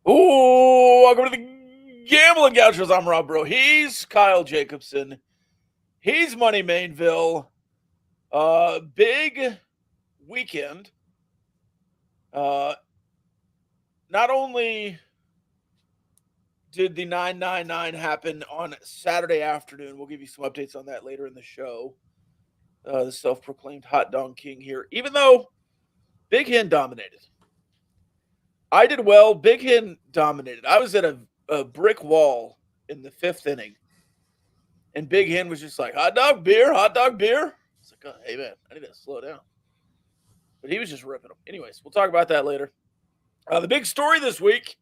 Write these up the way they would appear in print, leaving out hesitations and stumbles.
Ooh, welcome to the Gamblin Gauchos. I'm Rob Bro. He's Kyle Jacobson. He's Money Mainville. Big weekend. Not only did the 999 happen on Saturday afternoon, we'll give you some updates on that later in the show. The self-proclaimed hot dog king here, even though Big Hen dominated. I did well. Big Hen dominated. I was at a brick wall in the fifth inning. And Big Hen was just like, hot dog, beer, hot dog, beer. It's like, oh, hey, man, I need to slow down. But he was just ripping them. Anyways, we'll talk about that later. The big story this week,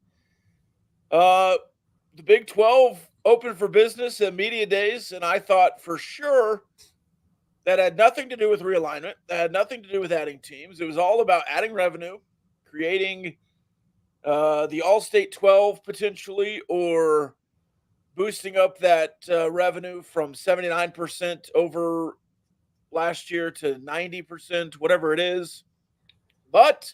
the Big 12 open for business and media days. And I thought for sure that had nothing to do with realignment. That had nothing to do with adding teams. It was all about adding revenue, creating the All-State 12 potentially, or boosting up that revenue from 79% over last year to 90%, whatever it is. But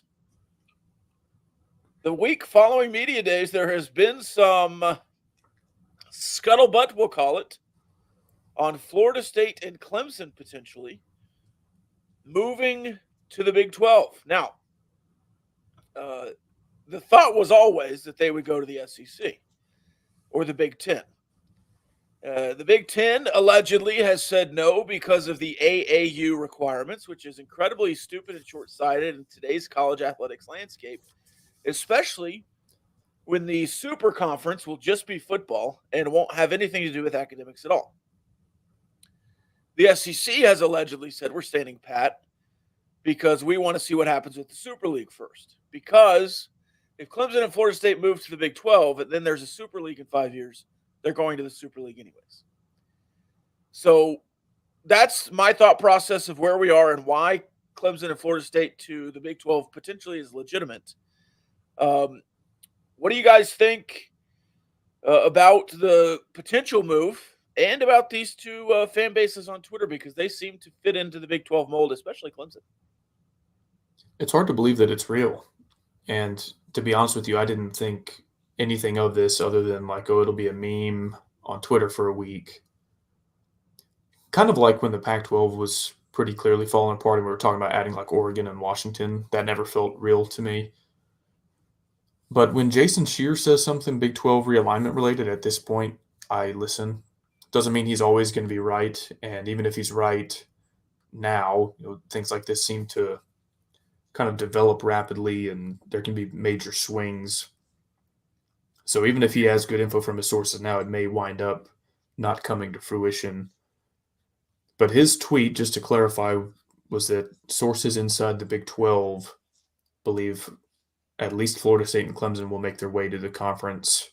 the week following media days, there has been some scuttlebutt, we'll call it, on Florida State and Clemson potentially moving to the Big 12. Now, the thought was always that they would go to the SEC or the Big 10. The Big 10 allegedly has said no because of the AAU requirements, which is incredibly stupid and short-sighted in today's college athletics landscape, especially when the super conference will just be football and won't have anything to do with academics at all. The SEC has allegedly said we're standing pat because we want to see what happens with the Super League first. Because if Clemson and Florida State move to the Big 12 and then there's a Super League in 5 years, they're going to the Super League anyways. So that's my thought process of where we are and why Clemson and Florida State to the Big 12 potentially is legitimate. What do you guys think about the potential move and about these two fan bases on Twitter? Because they seem to fit into the Big 12 mold, especially Clemson. It's hard to believe that it's real. And to be honest with you, I didn't think anything of this other than like, oh, it'll be a meme on Twitter for a week. Kind of like when the Pac-12 was pretty clearly falling apart and we were talking about adding like Oregon and Washington. That never felt real to me. But when Jason Scheer says something Big 12 realignment related at this point, I listen. Doesn't mean he's always going to be right. And even if he's right now, things like this seem to kind of develop rapidly and there can be major swings. So even if he has good info from his sources now, it may wind up not coming to fruition. But his tweet, just to clarify, was that sources inside the Big 12 believe at least Florida State and Clemson will make their way to the conference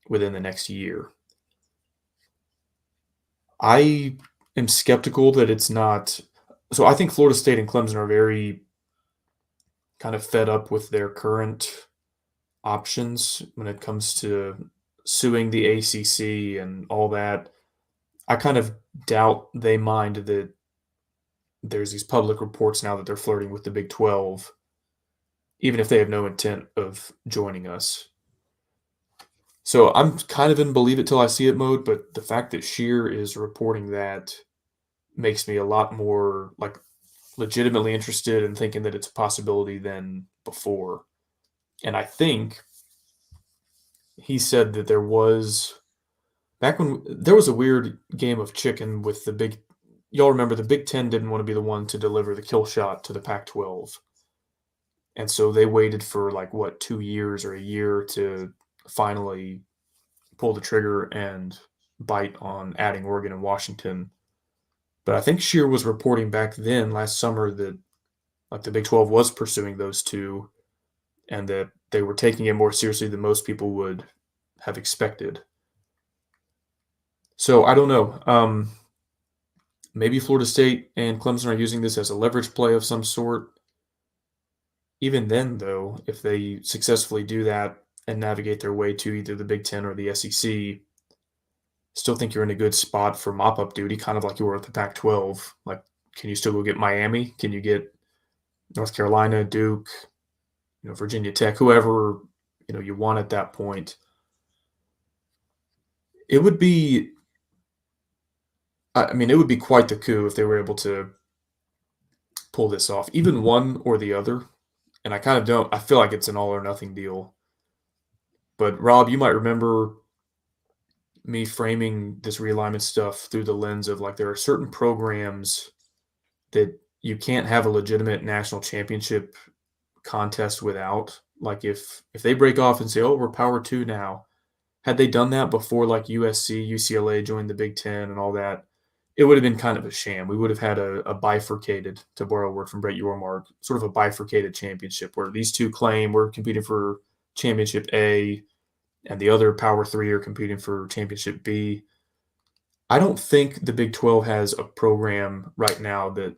within the next year. I am skeptical that it's not. So I think Florida State and Clemson are very kind of fed up with their current options when it comes to suing the ACC and all that. I kind of doubt they mind that there's these public reports now that they're flirting with the Big 12, even if they have no intent of joining us. So I'm kind of in believe it till I see it mode, but the fact that Scheer is reporting that makes me a lot more like legitimately interested in thinking that it's a possibility than before. And I think he said that there was back when there was a weird game of chicken with the big. Y'all remember the Big 10 didn't want to be the one to deliver the kill shot to the Pac-12. And so they waited for 2 years or a year to finally pull the trigger and bite on adding Oregon and Washington. But I think Scheer was reporting back then last summer that the Big 12 was pursuing those two and that they were taking it more seriously than most people would have expected. So I don't know. Maybe Florida State and Clemson are using this as a leverage play of some sort. Even then, though, if they successfully do that and navigate their way to either the Big 10 or the SEC, still think you're in a good spot for mop-up duty, kind of like you were at the Pac-12. Can you still go get Miami? Can you get North Carolina, Duke, Virginia Tech, whoever you want at that point. It would be, I mean, it would be quite the coup if they were able to pull this off, even one or the other. And I kind of don't, I feel like it's an all or nothing deal. But Rob, you might remember me framing this realignment stuff through the lens of like there are certain programs that you can't have a legitimate national championship contest without. Like if they break off and say, "Oh, we're Power 2 now," had they done that before like USC, UCLA joined the Big Ten and all that, it would have been kind of a sham. We would have had a bifurcated, to borrow a word from Brett Yormark, sort of a bifurcated championship where these two claim we're competing for championship A and the other Power 3 are competing for championship B. I don't think the Big 12 has a program right now that,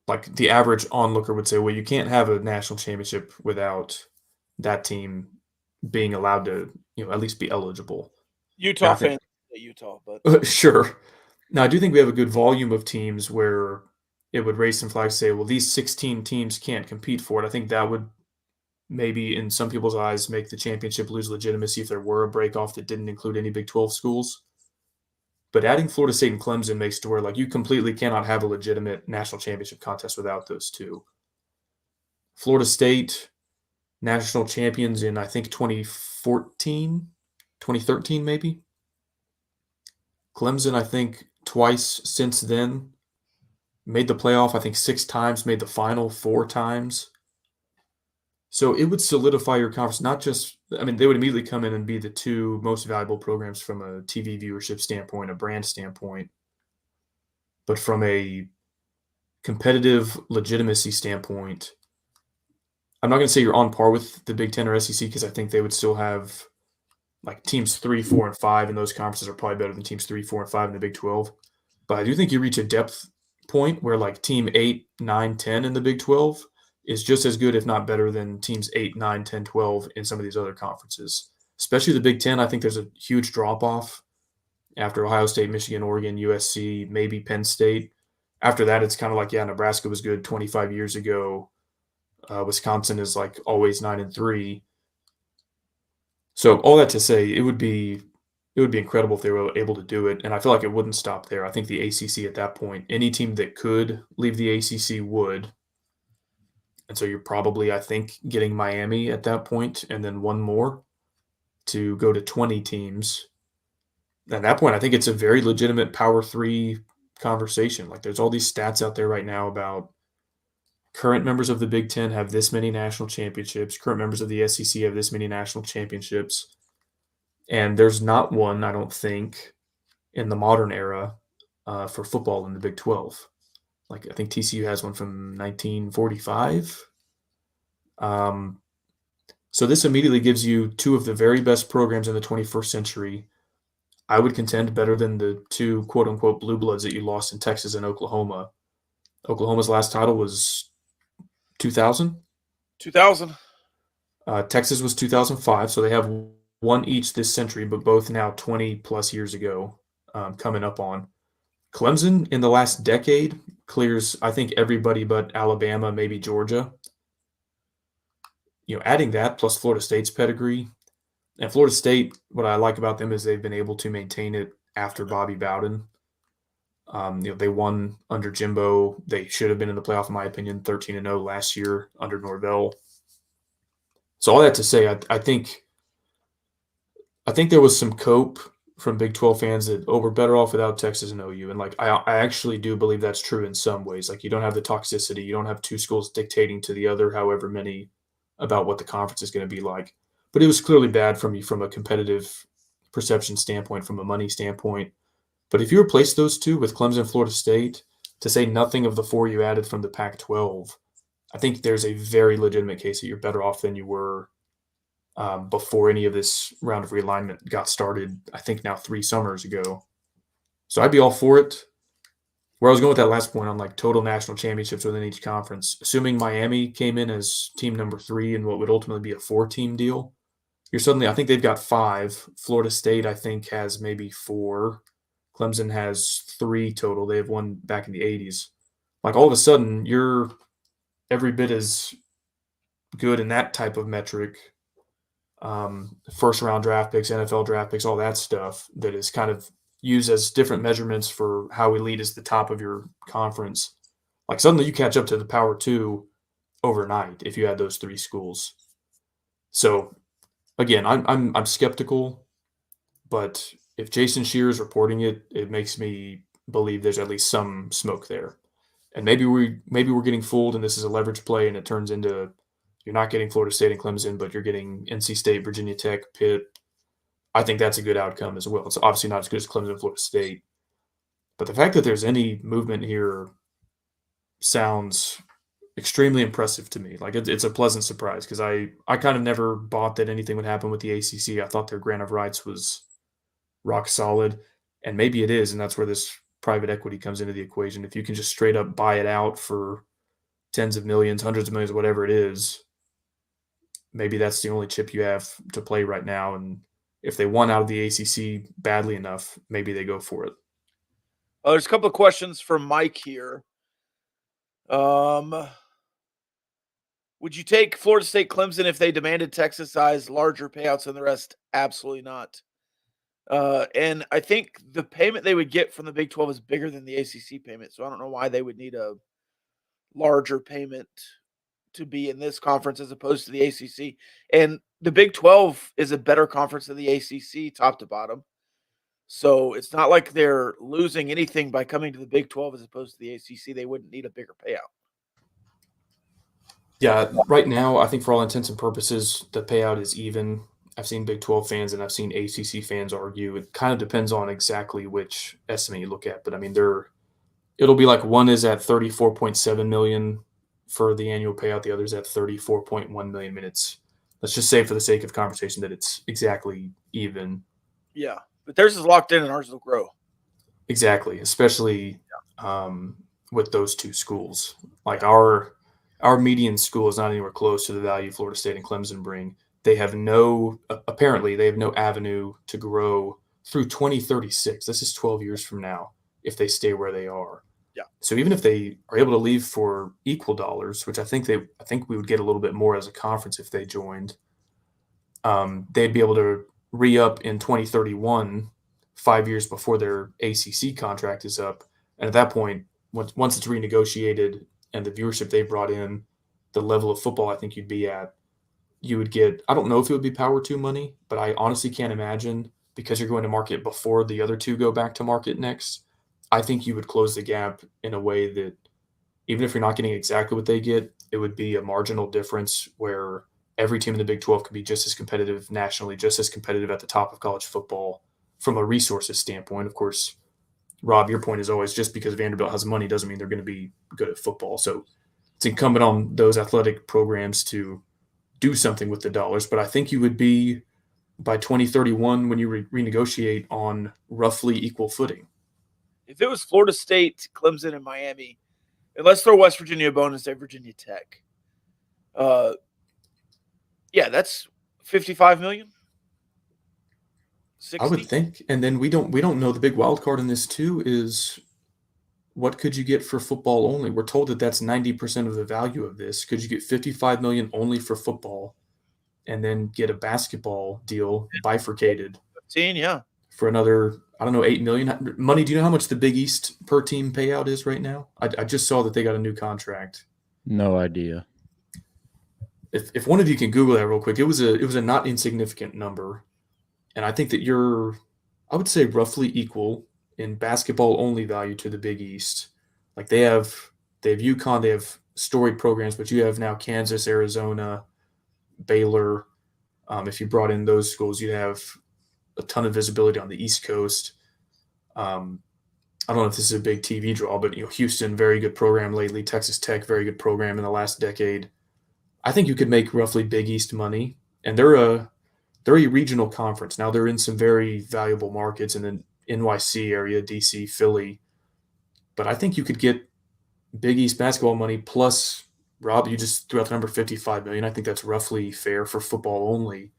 like, the average onlooker would say, well, you can't have a national championship without that team being allowed to, at least be eligible. Now, Utah I think, fans say Utah, but sure. Now, I do think we have a good volume of teams where it would raise some flags, say, well, these 16 teams can't compete for it. I think that would maybe, in some people's eyes, make the championship lose legitimacy if there were a break-off that didn't include any Big 12 schools. But adding Florida State and Clemson makes it to where, like, you completely cannot have a legitimate national championship contest without those two. Florida State, national champions in, I think, 2014, 2013 maybe. Clemson, I think, twice since then. Made the playoff, I think, 6 times, made the final 4 times. So it would solidify your conference, not just, I mean, they would immediately come in and be the 2 most valuable programs from a TV viewership standpoint, a brand standpoint, but from a competitive legitimacy standpoint, I'm not going to say you're on par with the Big Ten or SEC because I think they would still have like teams 3, 4, and 5 in those conferences are probably better than teams 3, 4, and 5 in the Big 12. But I do think you reach a depth point where like team 8, 9, 10 in the Big 12 is just as good, if not better, than teams 8, 9, 10, 12 in some of these other conferences. Especially the Big 10, I think there's a huge drop off after Ohio State, Michigan, Oregon, USC, maybe Penn State. After that, it's kind of like, yeah, Nebraska was good 25 years ago. Wisconsin is like always 9-3. So all that to say, it would be incredible if they were able to do it, and I feel like it wouldn't stop there. I think the ACC at that point, any team that could leave the ACC would, and so you're probably, I think, getting Miami at that point, and then one more to go to 20 teams. At that point, I think it's a very legitimate Power 3 conversation. Like, there's all these stats out there right now about current members of the Big Ten have this many national championships. Current members of the SEC have this many national championships. And there's not one, I don't think, in the modern era for football in the Big 12. Like, I think TCU has one from 1945. So this immediately gives you 2 of the very best programs in the 21st century. I would contend better than the 2 quote-unquote blue bloods that you lost in Texas and Oklahoma. Oklahoma's last title was 2000. 2000. Texas was 2005, so they have one each this century, but both now 20 plus years ago, coming up on. Clemson in the last decade clears, I think, everybody but Alabama, maybe Georgia. Adding that plus Florida State's pedigree, and Florida State, what I like about them is they've been able to maintain it after Bobby Bowden. They won under Jimbo. They should have been in the playoff, in my opinion, 13-0 last year under Norvell. So all that to say, I think there was some cope from Big 12 fans that, oh, we're better off without Texas and OU. And like I actually do believe that's true in some ways. Like, you don't have the toxicity, you don't have 2 schools dictating to the other however many about what the conference is going to be like. But it was clearly bad from a competitive perception standpoint, from a money standpoint. But if you replace those 2 with Clemson and Florida State, to say nothing of the 4 you added from the Pac-12, I think there's a very legitimate case that you're better off than you were before any of this round of realignment got started, I think now 3 summers ago. So I'd be all for it. Where I was going with that last point on like total national championships within each conference, assuming Miami came in as team number 3 in what would ultimately be a 4-team deal, you're suddenly, I think they've got 5. Florida State, I think, has maybe 4. Clemson has 3 total. They have one back in the 80s. Like, all of a sudden, you're every bit as good in that type of metric, first round draft picks, NFL draft picks, all that stuff that is kind of used as different measurements for how elite is the top of your conference. Like suddenly you catch up to the Power Two overnight if you had those three schools. So again, I'm skeptical, but if Jason Shear is reporting it, it makes me believe there's at least some smoke there. And maybe we're getting fooled and this is a leverage play and it turns into you're not getting Florida State and Clemson, but you're getting NC State, Virginia Tech, Pitt. I think that's a good outcome as well. It's obviously not as good as Clemson and Florida State, but the fact that there's any movement here sounds extremely impressive to me. Like it's a pleasant surprise because I kind of never bought that anything would happen with the ACC. I thought their grant of rights was rock solid, and maybe it is, and that's where this private equity comes into the equation. If you can just straight up buy it out for tens of millions, hundreds of millions, whatever it is, maybe that's the only chip you have to play right now. And if they want out of the ACC badly enough, maybe they go for it. There's a couple of questions from Mike here. Would you take Florida State Clemson if they demanded Texas size larger payouts than the rest? Absolutely not. And I think the payment they would get from the Big 12 is bigger than the ACC payment. So I don't know why they would need a larger payment to be in this conference as opposed to the ACC. And the Big 12 is a better conference than the ACC, top to bottom. So it's not like they're losing anything by coming to the Big 12 as opposed to the ACC. They wouldn't need a bigger payout. Yeah, right now, I think for all intents and purposes, the payout is even. I've seen Big 12 fans and I've seen ACC fans argue. It kind of depends on exactly which estimate you look at, but I mean, it'll be like one is at 34.7 million for the annual payout, the other's at 34.1 million minutes. Let's just say for the sake of conversation that it's exactly even. Yeah, but theirs is locked in and ours will grow. Exactly, especially with those two schools. Like our median school is not anywhere close to the value Florida State and Clemson bring. They have apparently they have no avenue to grow through 2036. This is 12 years from now if they stay where they are. Yeah. So even if they are able to leave for equal dollars, which I think we would get a little bit more as a conference if they joined, they'd be able to re-up in 2031, 5 years before their ACC contract is up. And at that point, once it's renegotiated and the viewership they brought in, the level of football I think you'd be at, you would get, I don't know if it would be Power 2 money, but I honestly can't imagine because you're going to market before the other two go back to market next. I think you would close the gap in a way that even if you're not getting exactly what they get, it would be a marginal difference where every team in the Big 12 could be just as competitive nationally, just as competitive at the top of college football from a resources standpoint. Of course, Rob, your point is always just because Vanderbilt has money doesn't mean they're going to be good at football. So it's incumbent on those athletic programs to do something with the dollars. But I think you would be by 2031 when you renegotiate on roughly equal footing. If it was Florida State, Clemson, and Miami, and let's throw West Virginia a bonus, say Virginia Tech. Yeah, that's 55 million. 60? I would think. And then we don't know the big wild card in this too is what could you get for football only? We're told that that's 90% of the value of this. Could you get 55 million only for football and then get a basketball deal bifurcated 15, yeah. for another, I don't know, 8 million? Money, do you know how much the Big East per team payout is right now? I just saw that they got a new contract. No idea. If one of you can Google that real quick, it was a not insignificant number. And I think that I would say roughly equal in basketball only value to the Big East. Like they have UConn, they have storied programs, but you have now Kansas, Arizona, Baylor. If you brought in those schools, you'd have a ton of visibility on the East Coast. I don't know if this is a big TV draw, but Houston, very good program lately. Texas Tech, very good program in the last decade. I think you could make roughly Big East money, and they're a regional conference. Now they're in some very valuable markets in the NYC area, DC, Philly. But I think you could get Big East basketball money plus, Rob, you just threw out the number 55 million. I think that's roughly fair for football only.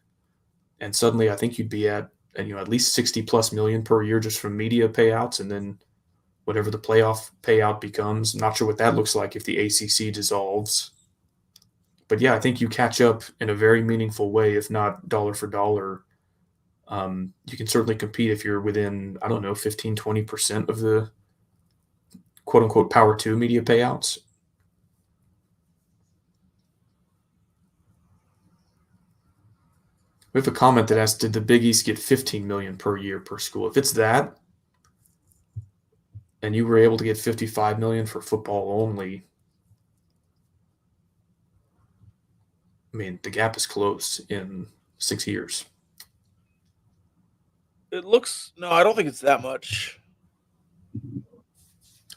And suddenly I think you'd be at least 60 plus million per year just from media payouts, and then whatever the playoff payout becomes. I'm not sure what that looks like if the ACC dissolves. But yeah, I think you catch up in a very meaningful way, if not dollar for dollar. You can certainly compete if you're within, I don't know, 15, 20% of the quote unquote power two media payouts. We have a comment that asks, did the Big East get 15 million per year per school? If it's that, and you were able to get 55 million for football only, I mean, the gap is closed in 6 years. It looks no, I don't think it's that much.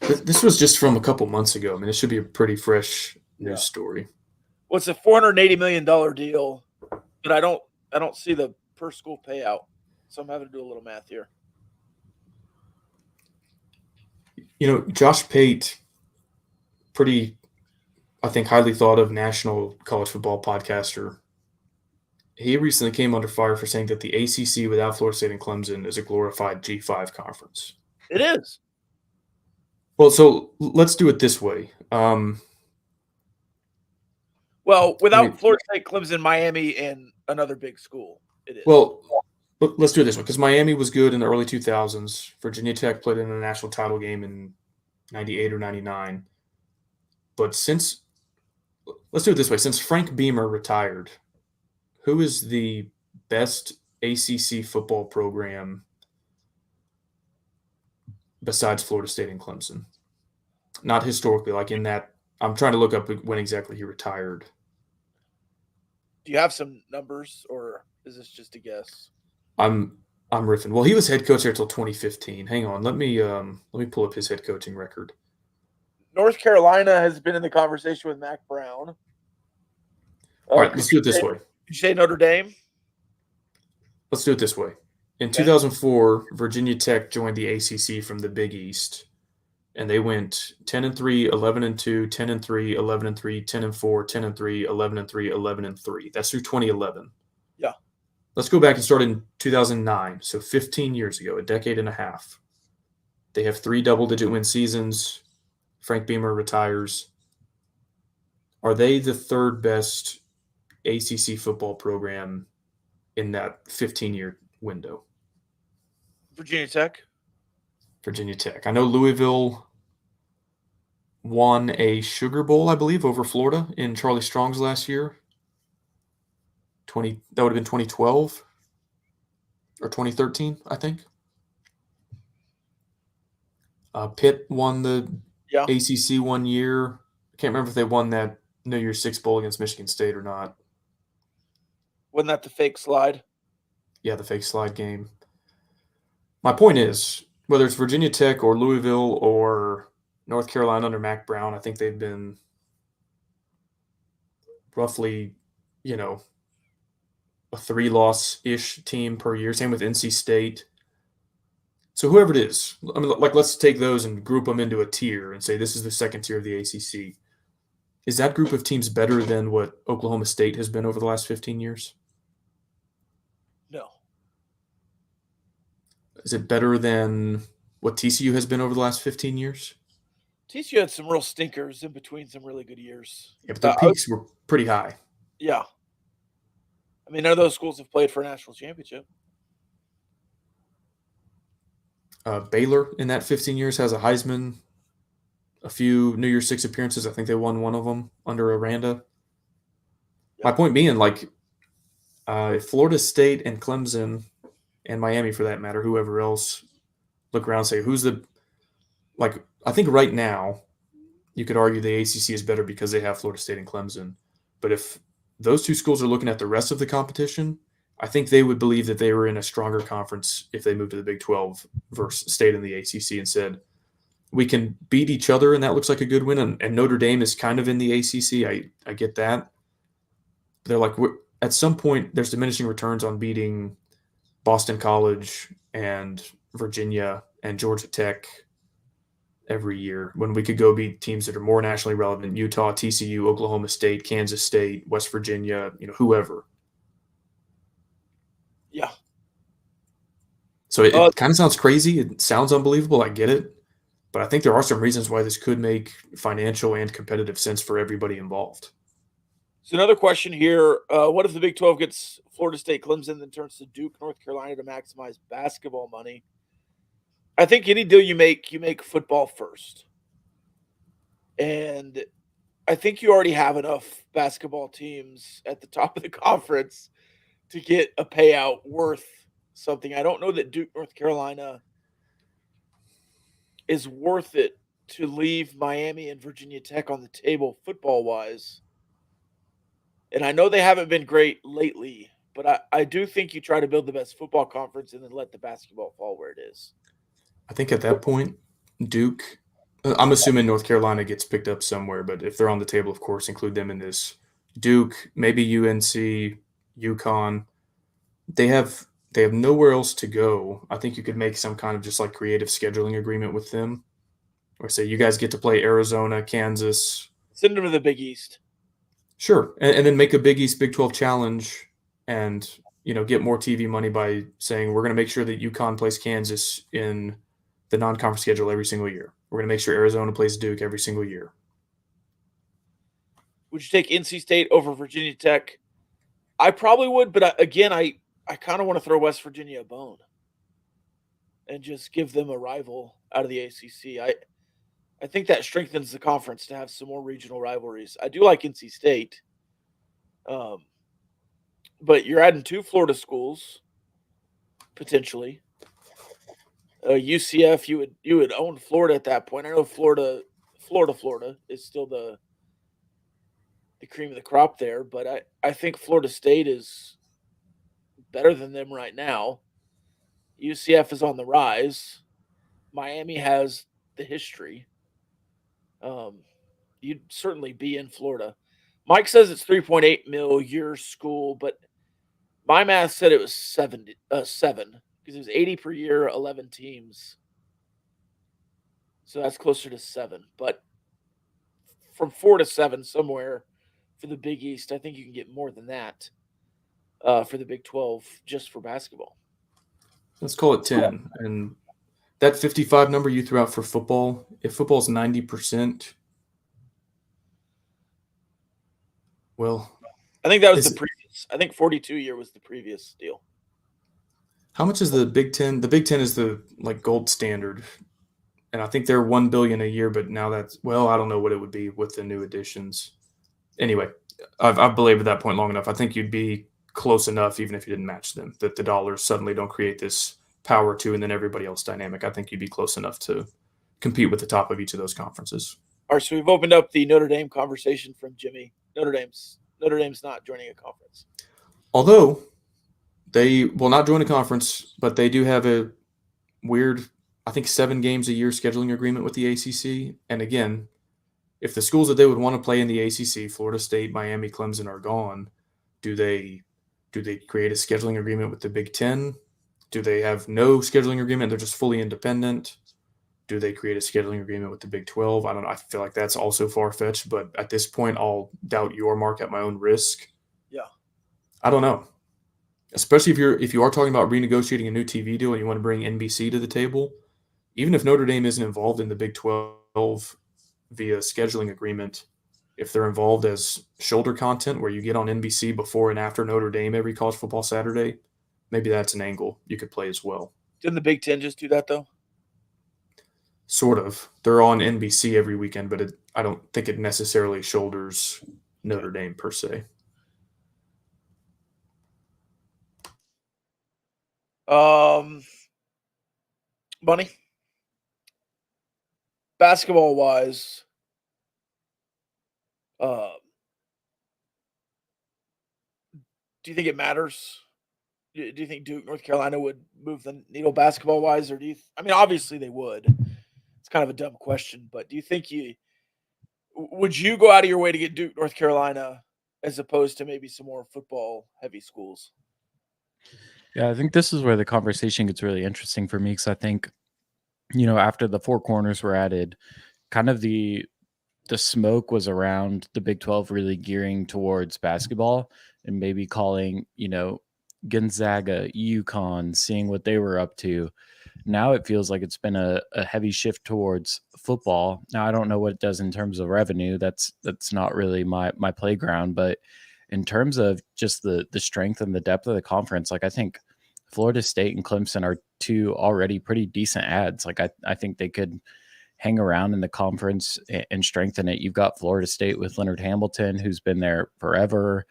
This was just from a couple months ago. I mean, it should be a pretty fresh Yeah. news story. Well, it's a $480 million deal, but I don't see the per school payout. So I'm having to do a little math here. You know, Josh Pate, pretty, I think, highly thought of national college football podcaster. He recently came under fire for saying that the ACC without Florida State and Clemson is a glorified G5 conference. It is. Well, so let's do it this way. Well, without Florida State, Clemson, Miami, and another big school, it is. Well, let's do it this way because Miami was good in the early 2000s. Virginia Tech played in a national title game in 98 or 99. But let's do it this way. Since Frank Beamer retired, who is the best ACC football program besides Florida State and Clemson? Not historically, like in that. I'm trying to look up when exactly he retired. Do you have some numbers, or is this just a guess? I'm riffing. Well, he was head coach there until 2015. Hang on, let me pull up his head coaching record. North Carolina has been in the conversation with Mac Brown. All right, let's do it this way. Did you say Notre Dame? Let's do it this way. In 2004, Virginia Tech joined the ACC from the Big East, and they went 10-3, 11-2, 10-3, 11-3, 10-4, 10-3, 11-3, 11-3. That's through 2011. Yeah. Let's go back and start in 2009, so 15 years ago, a decade and a half. They have 3 double-digit win seasons. Frank Beamer retires. Are they the third best ACC football program in that 15-year window? Virginia Tech. Virginia Tech. I know Louisville won a Sugar Bowl, I believe, over Florida in Charlie Strong's last year. That would have been 2012 or 2013, I think. Pitt won the ACC one year. I can't remember if they won that New Year's Six Bowl against Michigan State or not. Wasn't that the fake slide? Yeah, the fake slide game. My point is, whether it's Virginia Tech or Louisville or North Carolina under Mac Brown, I think they've been roughly, a 3-loss-ish team per year. Same with NC State. So whoever it is, I mean, like, let's take those and group them into a tier and say this is the second tier of the ACC. Is that group of teams better than what Oklahoma State has been over the last 15 years? No. Is it better than what TCU has been over the last 15 years? TCU had some real stinkers in between some really good years. Yeah, but their peaks were pretty high. Yeah. I mean, none of those schools have played for a national championship. Baylor in that 15 years has a Heisman, a few New Year's Six appearances. I think they won one of them under Aranda. Yep. My point being, if Florida State and Clemson and Miami, for that matter, whoever else, look around and say, who's the – I think right now you could argue the ACC is better because they have Florida State and Clemson. But if those two schools are looking at the rest of the competition, I think they would believe that they were in a stronger conference if they moved to the Big 12 versus stayed in the ACC and said, we can beat each other, and that looks like a good win. And Notre Dame is kind of in the ACC. I get that. They're like, at some point, there's diminishing returns on beating Boston College and Virginia and Georgia Tech every year when we could go beat teams that are more nationally relevant: Utah, TCU, Oklahoma State, Kansas State, West Virginia, whoever. Yeah. So it kind of sounds crazy. It sounds unbelievable. I get it. But I think there are some reasons why this could make financial and competitive sense for everybody involved. So another question here: what if the Big 12 gets Florida State, Clemson, then turns to Duke, North Carolina to maximize basketball money? I think any deal you make football first, and I think you already have enough basketball teams at the top of the conference to get a payout worth something. I don't know that Duke, North Carolina is worth it to leave Miami and Virginia Tech on the table football wise. And I know they haven't been great lately, but I do think you try to build the best football conference and then let the basketball fall where it is. I think at that point, Duke. I'm assuming North Carolina gets picked up somewhere, but if they're on the table, of course, include them in this. Duke, maybe UNC, UConn. They have they have nowhere else to go. I think you could make some kind of just like creative scheduling agreement with them, or say you guys get to play Arizona, Kansas. Send them to the Big East. Sure, and then make a Big East Big 12 challenge, and get more TV money by saying we're going to make sure that UConn plays Kansas in the non-conference schedule every single year. We're going to make sure Arizona plays Duke every single year. Would you take NC State over Virginia Tech? I probably would, but I kind of want to throw West Virginia a bone and just give them a rival out of the ACC. I think that strengthens the conference to have some more regional rivalries. I do like NC State, but you're adding two Florida schools potentially. UCF, you would own Florida at that point. I know Florida is still the cream of the crop there, but I think Florida State is better than them right now. UCF is on the rise. Miami has the history. You'd certainly be in Florida. Mike says it's 3.8 mil your school, but my math said it was seven because it was 80 per year, 11 teams. So that's closer to 7. But from 4 to 7 somewhere for the Big East, I think you can get more than that for the Big 12 just for basketball. Let's call it 10. And that 55 number you threw out for football, if football's 90%, well, I think that was the previous. I think 42 year was the previous deal. How much is the Big Ten? The Big Ten is the gold standard, and I think they're $1 billion a year. But now I don't know what it would be with the new additions. Anyway, I've belabored that point long enough. I think you'd be close enough, even if you didn't match them, that the dollars suddenly don't create this power to and then everybody else dynamic. I think you'd be close enough to compete with the top of each of those conferences. All right, so we've opened up the Notre Dame conversation from Jimmy. Notre Dame's not joining a conference. Although they will not join a conference, but they do have a weird, I think, 7 games a year scheduling agreement with the ACC. And again, if the schools that they would want to play in the ACC, Florida State, Miami, Clemson, are gone, do they create a scheduling agreement with the Big Ten? Do they have no scheduling agreement? They're just fully independent. Do they create a scheduling agreement with the Big 12? I don't know. I feel like that's also far-fetched, but at this point, I'll doubt your mark at my own risk. Yeah. I don't know. Especially if you are talking about renegotiating a new TV deal and you want to bring NBC to the table, even if Notre Dame isn't involved in the Big 12 via scheduling agreement, if they're involved as shoulder content where you get on NBC before and after Notre Dame every college football Saturday, maybe that's an angle you could play as well. Didn't the Big Ten just do that, though? Sort of. They're on NBC every weekend, but I don't think it necessarily shoulders Notre Dame per se. Bunny, basketball wise, do you think it matters? Do you think Duke, North Carolina would move the needle basketball wise, or obviously they would. It's kind of a dumb question, but do you think would you go out of your way to get Duke, North Carolina, as opposed to maybe some more football heavy schools? Yeah, I think this is where the conversation gets really interesting for me, because I think, after the 4 corners were added, kind of the smoke was around the Big 12 really gearing towards basketball and maybe calling, Gonzaga, UConn, seeing what they were up to. Now it feels like it's been a heavy shift towards football. Now I don't know what it does in terms of revenue. That's not really my playground, but in terms of just the strength and the depth of the conference, like I think Florida State and Clemson are two already pretty decent ads. Like I think they could hang around in the conference and strengthen it. You've got Florida State with Leonard Hamilton, who's been there forever.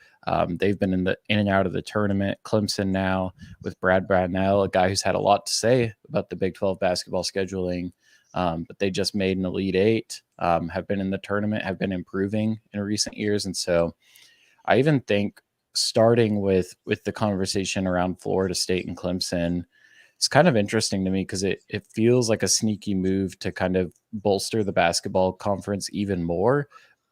They've been in and out of the tournament. Clemson now with Brad Brownell, a guy who's had a lot to say about the Big 12 basketball scheduling. But they just made an Elite Eight, have been in the tournament, have been improving in recent years. And so I even think starting with the conversation around Florida State and Clemson, it's kind of interesting to me because it feels like a sneaky move to kind of bolster the basketball conference even more.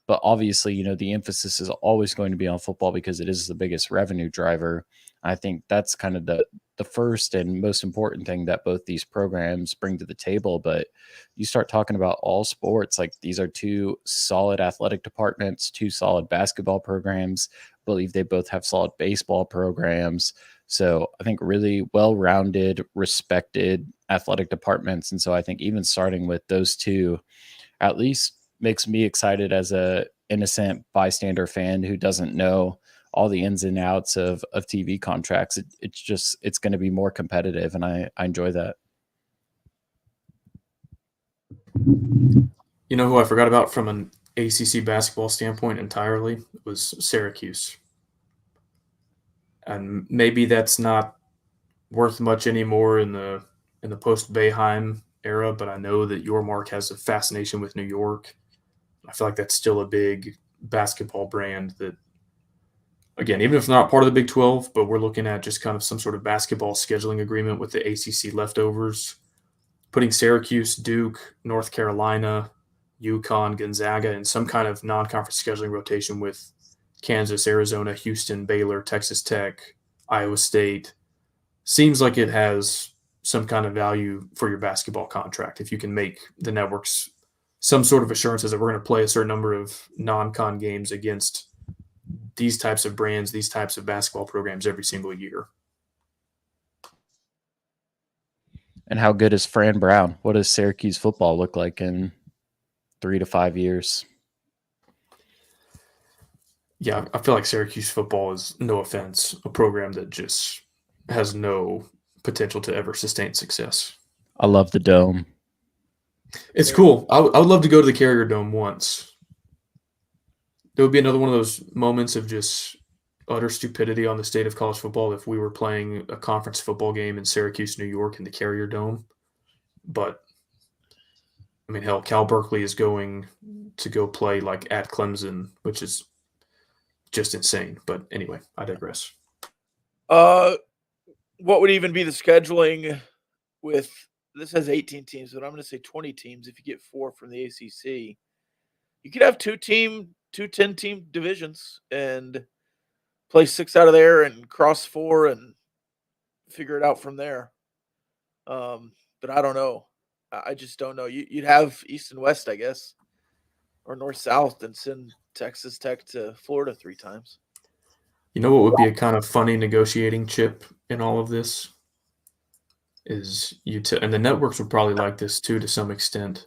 But obviously, you know, the emphasis is always going to be on football because it is the biggest revenue driver. I think that's kind of the first and most important thing that both these programs bring to the table. But you start talking about all sports, like these are two solid athletic departments, two solid basketball programs. I believe they both have solid baseball programs. So I think really well-rounded, respected athletic departments. And so I think even starting with those two at least makes me excited as a innocent bystander fan who doesn't know all the ins and outs of TV contracts. It's going to be more competitive, and I enjoy that. You know who I forgot about from an ACC basketball standpoint entirely was Syracuse. And maybe that's not worth much anymore in the post Boeheim era, but I know that Yormark has a fascination with New York. I feel like that's still a big basketball brand that, again, even if not part of the Big 12, but we're looking at just kind of some sort of basketball scheduling agreement with the ACC leftovers, putting Syracuse, Duke, North Carolina, UConn, Gonzaga in some kind of non-conference scheduling rotation with Kansas, Arizona, Houston, Baylor, Texas Tech, Iowa State, seems like it has some kind of value for your basketball contract. If you can make the networks some sort of assurances that we're going to play a certain number of non-con games against these types of brands, these types of basketball programs every single year. And how good is Fran Brown? What does Syracuse football look like in 3 to 5 years? Yeah, I feel like Syracuse football is, no offense, a program that just has no potential to ever sustain success. I love the Dome. It's cool. I would love to go to the Carrier Dome once. There would be another one of those moments of just utter stupidity on the state of college football if we were playing a conference football game in Syracuse, New York in the Carrier Dome. But, I mean, hell, Cal Berkeley is going to go play like at Clemson, which is just insane. But anyway, I digress. What would even be the scheduling with this has 18 teams, but I'm going to say 20 teams if you get 4 from the ACC. You could have 2 10-team divisions and play 6 out of there and cross 4 and figure it out from there. But I don't know. I just don't know. You'd have East and West, I guess, or North South, and send Texas Tech to Florida 3 times. You know what would be a kind of funny negotiating chip in all of this? Is and the networks would probably like this too to some extent,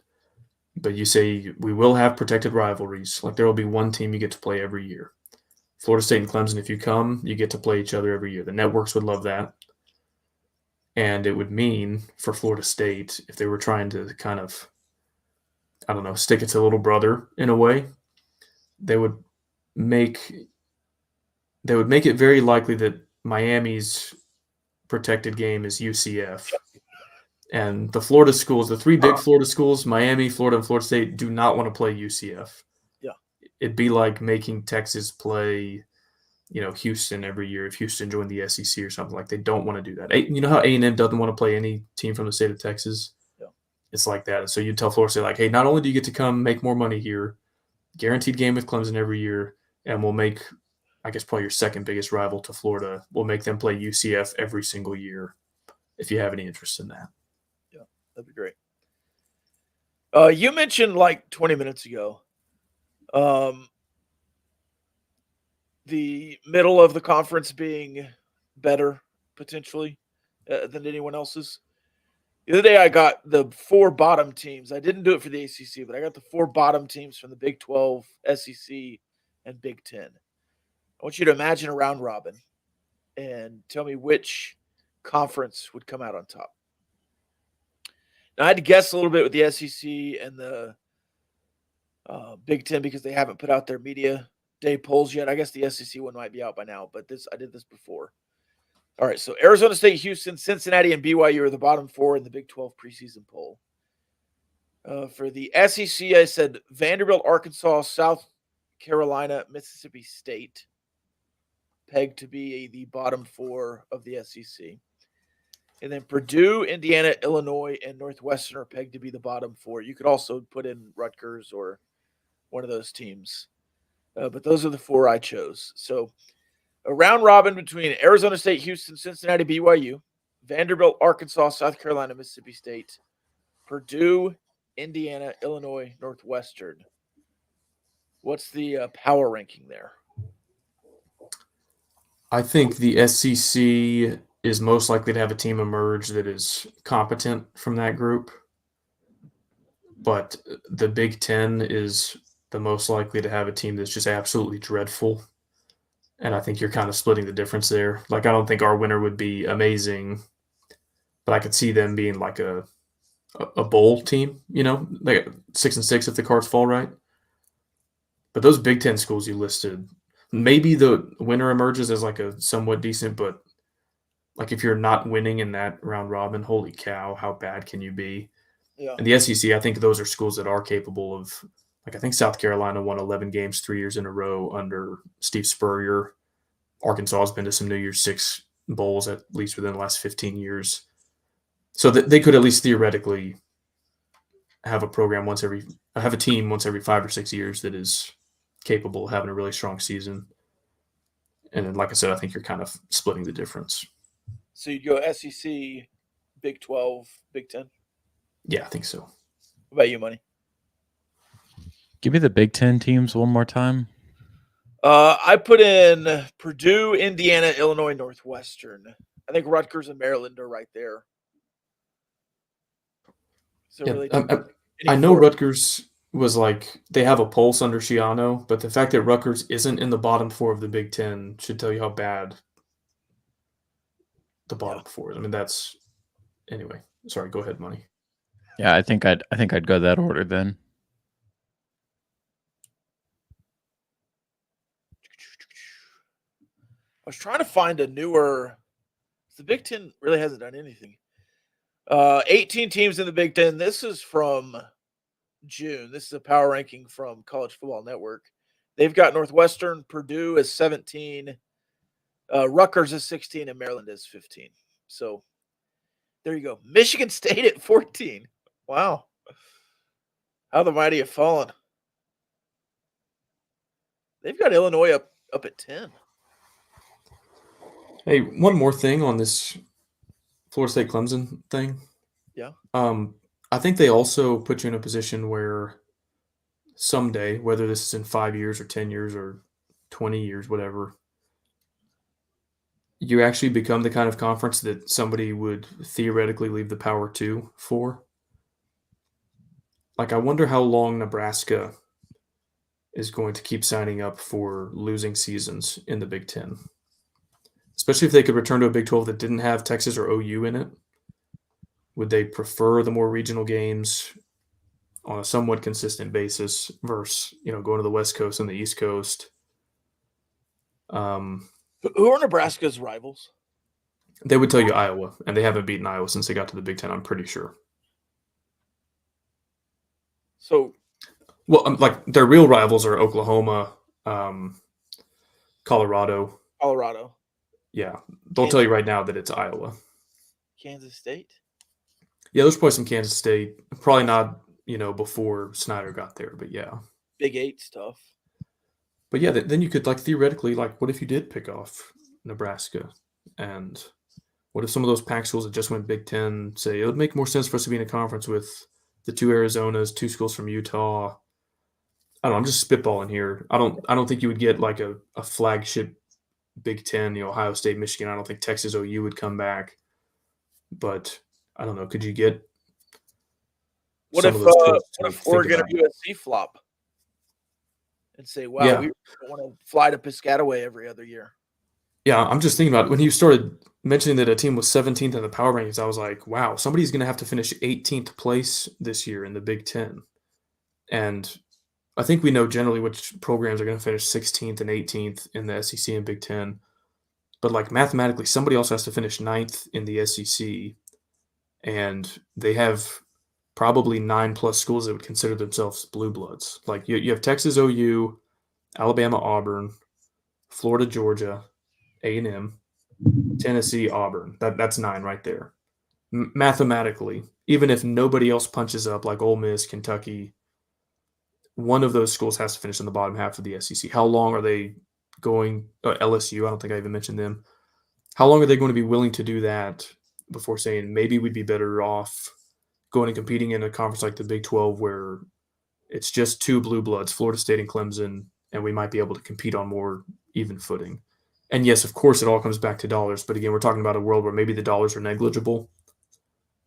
but you say we will have protected rivalries. Like there will be one team you get to play every year. Florida State and Clemson, if you come, you get to play each other every year. The networks would love that. And it would mean for Florida State, if they were trying to kind of, I don't know, stick it to little brother in a way, they would make it very likely that Miami's protected game is UCF. And the Florida schools, the 3 big Florida schools, Miami, Florida, and Florida State, do not want to play UCF. Yeah. It'd be like making Texas play, Houston every year if Houston joined the SEC or something. Like they don't want to do that. You know how A&M doesn't want to play any team from the state of Texas? Yeah. It's like that. So you tell Florida State, like, hey, not only do you get to come make more money here, guaranteed game with Clemson every year, and we'll make, I guess, probably your second biggest rival to Florida, we'll make them play UCF every single year if you have any interest in that. Yeah, that'd be great. You mentioned like 20 minutes ago the middle of the conference being better potentially than anyone else's. The other day I got the 4 bottom teams. I didn't do it for the ACC, but I got the 4 bottom teams from the Big 12, SEC, and Big 10. I want you to imagine a round robin and tell me which conference would come out on top. Now, I had to guess a little bit with the SEC and the Big 10 because they haven't put out their media day polls yet. I guess the SEC one might be out by now, but I did this before. All right, so Arizona State, Houston, Cincinnati, and BYU are the bottom 4 in the Big 12 preseason poll. For the SEC, I said Vanderbilt, Arkansas, South Carolina, Mississippi State, pegged to be the bottom 4 of the SEC. And then Purdue, Indiana, Illinois, and Northwestern are pegged to be the bottom 4. You could also put in Rutgers or one of those teams. But those are the 4 I chose. So a round robin between Arizona State, Houston, Cincinnati, BYU, Vanderbilt, Arkansas, South Carolina, Mississippi State, Purdue, Indiana, Illinois, Northwestern. What's the power ranking there? I think the SEC is most likely to have a team emerge that is competent from that group. But the Big 10 is the most likely to have a team that's just absolutely dreadful. And I think you're kind of splitting the difference there. Like, I don't think our winner would be amazing, but I could see them being like a bowl team, like 6-6 if the cards fall right. But those Big 10 schools you listed, maybe the winner emerges as like a somewhat decent, but like if you're not winning in that round robin, holy cow, how bad can you be? Yeah. And the SEC, I think those are schools that are capable of, like I think South Carolina won 11 games 3 years in a row under Steve Spurrier. Arkansas has been to some New Year's Six bowls at least within the last 15 years. So that they could at least theoretically have a team once every 5 or 6 years that is capable of having a really strong season. And then, like I said, I think you're kind of splitting the difference. So you'd go SEC, Big 12, Big 10? Yeah, I think so. What about you, Money? Give me the Big 10 teams one more time. I put in Purdue, Indiana, Illinois, Northwestern. I think Rutgers and Maryland are right there. So really, I know Rutgers was like they have a pulse under Schiano, but the fact that Rutgers isn't in the bottom 4 of the Big 10 should tell you how bad the bottom 4 is. I mean, that's anyway. Sorry, go ahead, Money. Yeah, I think I'd go that order then. I was trying to find a newer. The Big 10 really hasn't done anything. 18 teams in the Big 10. This is from June. This is a power ranking from College Football Network. They've got Northwestern, Purdue is 17, Rutgers is 16, and Maryland is 15. So there you go. Michigan State at 14. Wow. How the mighty have fallen. They've got Illinois up at 10. Hey, one more thing on this Florida State Clemson thing. Yeah. I think they also put you in a position where someday, whether this is in 5 years or 10 years or 20 years, whatever, you actually become the kind of conference that somebody would theoretically leave the Power 2 for. Like, I wonder how long Nebraska is going to keep signing up for losing seasons in the Big 10. Especially if they could return to a Big 12 that didn't have Texas or OU in it. Would they prefer the more regional games on a somewhat consistent basis versus, going to the West Coast and the East Coast? Who are Nebraska's rivals? They would tell you Iowa, and they haven't beaten Iowa since they got to the Big 10, I'm pretty sure. So, well, like their real rivals are Oklahoma, Colorado. Yeah, they'll tell you right now that it's Iowa. Kansas State? Yeah, there's probably some Kansas State. Probably not, before Snyder got there, but yeah. Big 8 stuff. But yeah, then you could theoretically, what if you did pick off Nebraska? And what if some of those Pac schools that just went Big 10 say it would make more sense for us to be in a conference with the 2 Arizonas, 2 schools from Utah? I don't know. I'm just spitballing here. I don't think you would get a flagship Big 10, Ohio State, Michigan. I don't think Texas OU would come back. But I don't know. Could you get What some if of those schools what to if think Oregon about or it? USC flop and say, "Wow, Yeah. we don't want to fly to Piscataway every other year"? Yeah, I'm just thinking about it. When you started mentioning that a team was 17th in the power rankings, I was like, wow, somebody's going to have to finish 18th place this year in the Big Ten. And I think we know generally which programs are going to finish 16th and 18th in the SEC and Big Ten. But like mathematically, somebody else has to finish ninth in the SEC, and they have probably 9+ schools that would consider themselves blue bloods. Like you have Texas OU, Alabama Auburn, Florida Georgia, A&M, Tennessee Auburn. That's 9 right there. Mathematically, even if nobody else punches up like Ole Miss, Kentucky, one of those schools has to finish in the bottom half of the SEC. How long are they going? LSU, I don't think I even mentioned them. How long are they going to be willing to do that before saying maybe we'd be better off going and competing in a conference like the Big 12 where it's just 2 blue bloods, Florida State and Clemson, and we might be able to compete on more even footing. And yes, of course, it all comes back to dollars. But again, we're talking about a world where maybe the dollars are negligible.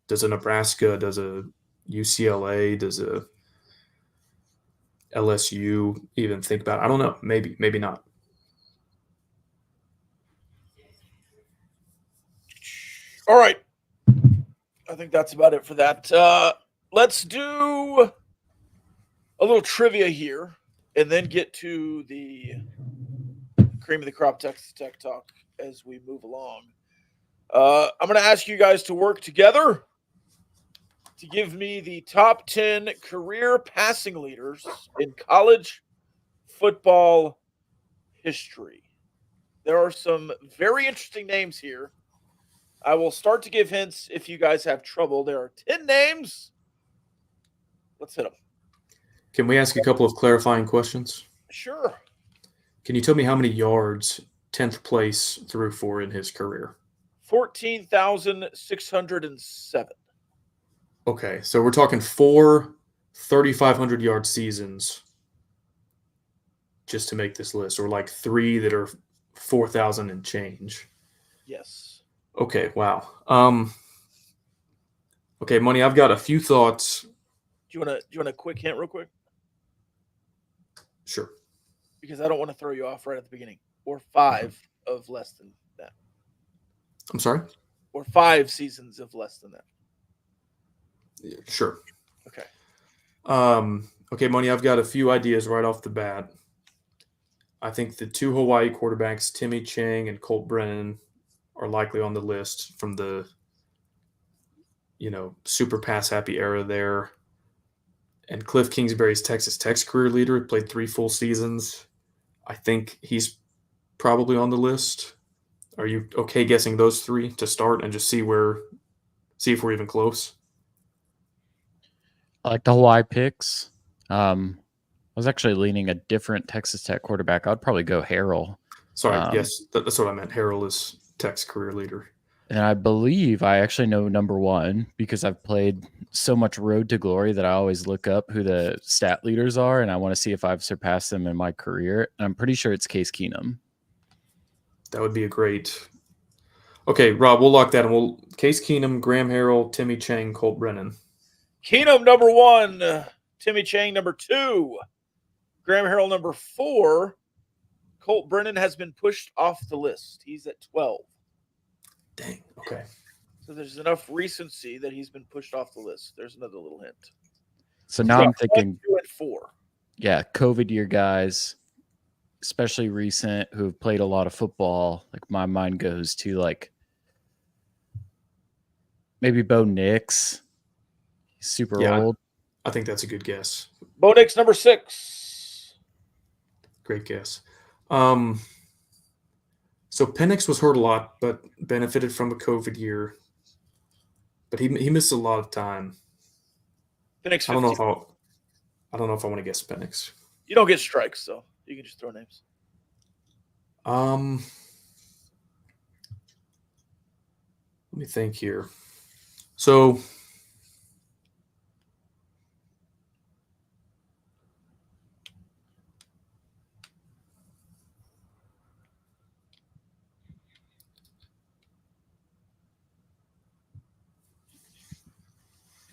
Does a Nebraska, does a UCLA, does a LSU even think about it? I don't know. Maybe, maybe not. All right, I think that's about it for that. Let's do a little trivia here, and then get to the cream of the crop Texas Tech talk as we move along. I'm going to ask you guys to work together to give me the top 10 career passing leaders in college football history. There are some very interesting names here. I will start to give hints if you guys have trouble. There are 10 names. Let's hit them. Can we ask a couple of clarifying questions? Sure. Can you tell me how many yards 10th place threw for in his career? 14,607. Okay, so we're talking 4 3,500-yard seasons just to make this list, or like 3 that are 4,000 and change. Yes. Okay, wow. Okay, Money, I've got a few thoughts. Do you want a quick hint real quick? Sure. Because I don't want to throw you off right at the beginning. Or 5 of less than that. I'm sorry? Or 5 seasons of less than that. Yeah, sure. Okay. Okay, Money, I've got a few ideas right off the bat. I think the 2 Hawaii quarterbacks, Timmy Chang and Colt Brennan, are likely on the list from the, super pass happy era there. And Cliff Kingsbury's Texas Tech's career leader, played 3 full seasons. I think he's probably on the list. Are you okay guessing those 3 to start and just see if we're even close? I like the Hawaii picks. I was actually leaning a different Texas Tech quarterback. I'd probably go Harrell. Sorry, yes, that's what I meant. Harrell is Tech's career leader. And I believe I actually know number 1 because I've played so much Road to Glory that I always look up who the stat leaders are, and I want to see if I've surpassed them in my career. And I'm pretty sure it's Case Keenum. That would be a great. Okay, Rob, we'll lock that in. Case Keenum, Graham Harrell, Timmy Chang, Colt Brennan. Keenum, number 1. Timmy Chang, number 2. Graham Harrell, number 4. Colt Brennan has been pushed off the list. He's at 12. Dang, okay. So there's enough recency that he's been pushed off the list. There's another little hint. So now I'm thinking 1, 2, and 4. Yeah, COVID year guys, especially recent, who have played a lot of football. Like my mind goes to like maybe Bo Nix. He's super old. I think that's a good guess. Bo Nix, number 6. Great guess. So Penix was hurt a lot, but benefited from a COVID year. But he missed a lot of time. Penix, 15. I don't know if I want to guess Penix. You don't get strikes, so you can just throw names. Let me think here. So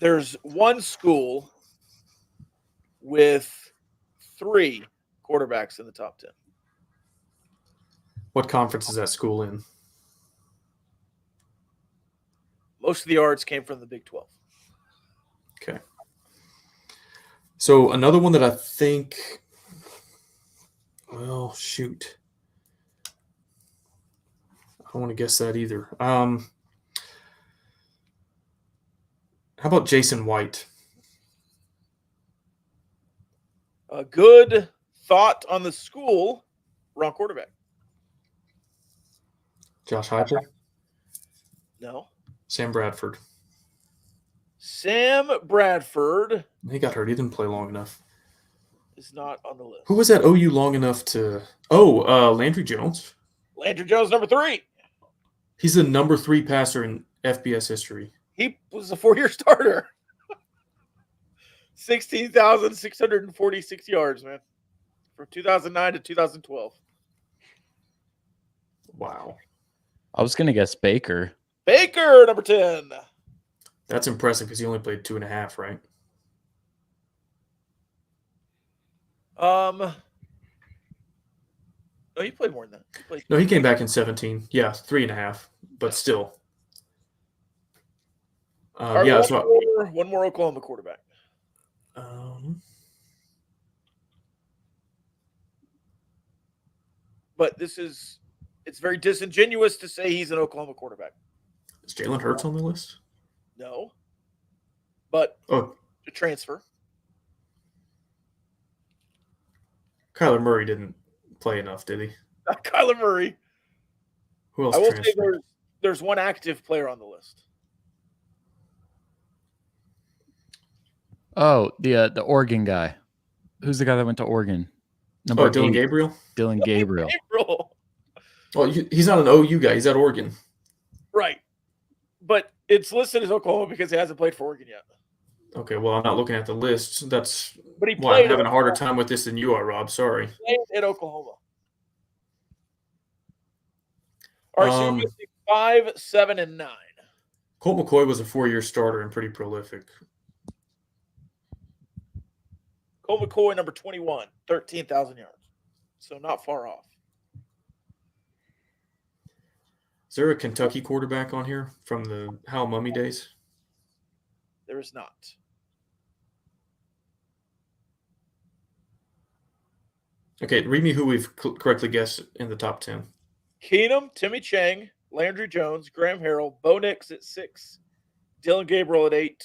There's one school with 3 quarterbacks in the top 10. What conference is that school in? Most of the yards came from the Big 12. Okay. So another one that I think, well, shoot. I don't want to guess that either. How about Jason White? A good thought on the school, wrong quarterback. Josh Heupel? No. Sam Bradford. Sam Bradford He got hurt. He didn't play long enough. is not on the list. Who was that OU long enough to? Oh, Landry Jones. Landry Jones, number 3. He's the number 3 passer in FBS history. He was a 4-year starter. 16,646 yards, man, from 2009 to 2012. Wow. I was going to guess Baker. Baker, number 10. That's impressive because he only played 2.5, right? No, he played more than that. No, he came back in 17. Yeah, 3.5, but still. All right, yeah, one more Oklahoma quarterback. But it's very disingenuous to say he's an Oklahoma quarterback. Is Jalen Hurts on the list? No. But a transfer. Kyler Murray didn't play enough, did he? Not Kyler Murray. Who else I will transferred? say there's one active player on the list. Oh, the Oregon guy. Who's the guy that went to Oregon? Number Dylan 8. Gabriel? Dylan Gabriel. Well, he's not an OU guy. He's at Oregon. Right. But it's listed as Oklahoma because he hasn't played for Oregon yet. Okay, well, I'm not looking at the list. That's But he why I'm played having a harder time with this than you are, Rob. Sorry. Played at Oklahoma. All right, so we're missing 5, 7, and 9. Colt McCoy was a 4-year starter and pretty prolific. Colt McCoy, number 21, 13,000 yards. So not far off. Is there a Kentucky quarterback on here from the Hal Mummy days? There is not. Okay, read me who we've correctly guessed in the top 10. Keenum, Timmy Chang, Landry Jones, Graham Harrell, Bo Nix at 6, Dylan Gabriel at 8,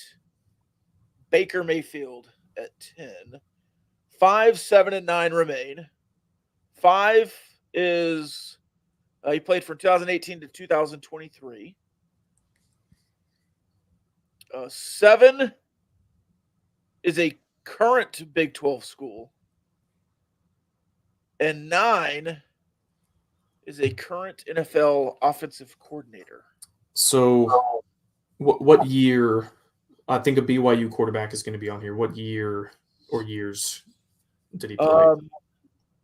Baker Mayfield at 10. 5, 7, and 9 remain. 5 is he played from 2018 to 2023. 7 is a current Big 12 school. And 9 is a current NFL offensive coordinator. So what year – I think a BYU quarterback is going to be on here. What year or years did he play?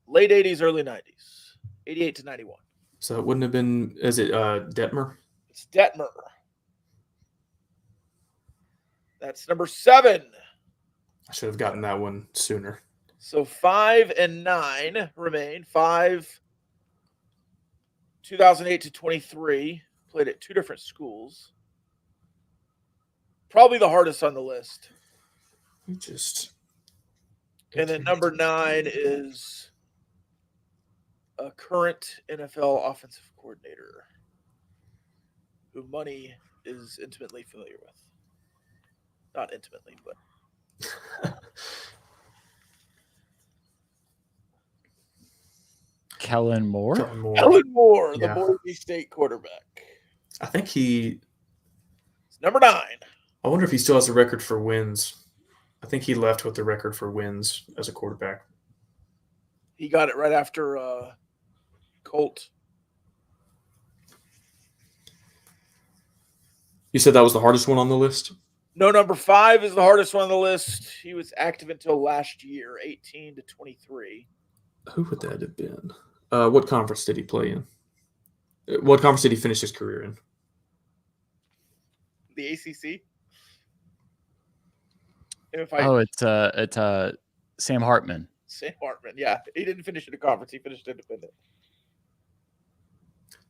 Late 80s, early 90s. 88 to 91. So it wouldn't have been – is it Detmer? It's Detmer. That's number 7. I should have gotten that one sooner. So 5 and 9 remain. 5, 2008 to 23. Played at 2 different schools. Probably the hardest on the list. And then number 9 is a current NFL offensive coordinator who Money is intimately familiar with. Not intimately, but Kellen Moore? Kellen Moore, Yeah. the Boise State quarterback. I think he It's number 9. I wonder if he still has a record for wins. I think he left with the record for wins as a quarterback. He got it right after Colt. You said that was the hardest one on the list? No, number 5 is the hardest one on the list. He was active until last year, 18 to 23. Who would that have been? What conference did he play in? What conference did he finish his career in? The ACC? If I Oh, it's Sam Hartman. Sam Hartman, yeah, he didn't finish in the conference. He finished independent.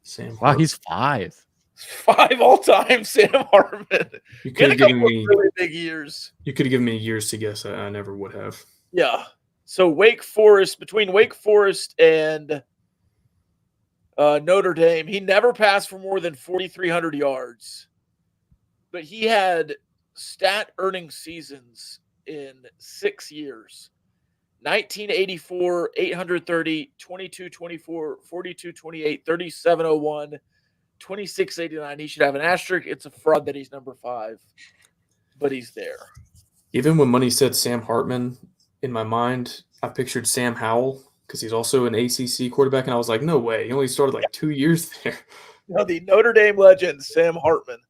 Sam Wow, Hart. he's 5. 5 all time, Sam Hartman. You He could had a have given couple of me. really big years. You could have given me years to guess. I never would have. Yeah. So between Wake Forest and Notre Dame, he never passed for more than 4,300 yards. But he had stat earning seasons in 6 years. 1984, 830, 2224, 4228, 3701, 2689. He should have an asterisk. It's a fraud that he's number 5, but he's there. Even when Money said Sam Hartman, in my mind, I pictured Sam Howell because he's also an ACC quarterback, and I was like, no way. He only started like 2 years there. Now, the Notre Dame legend, Sam Hartman.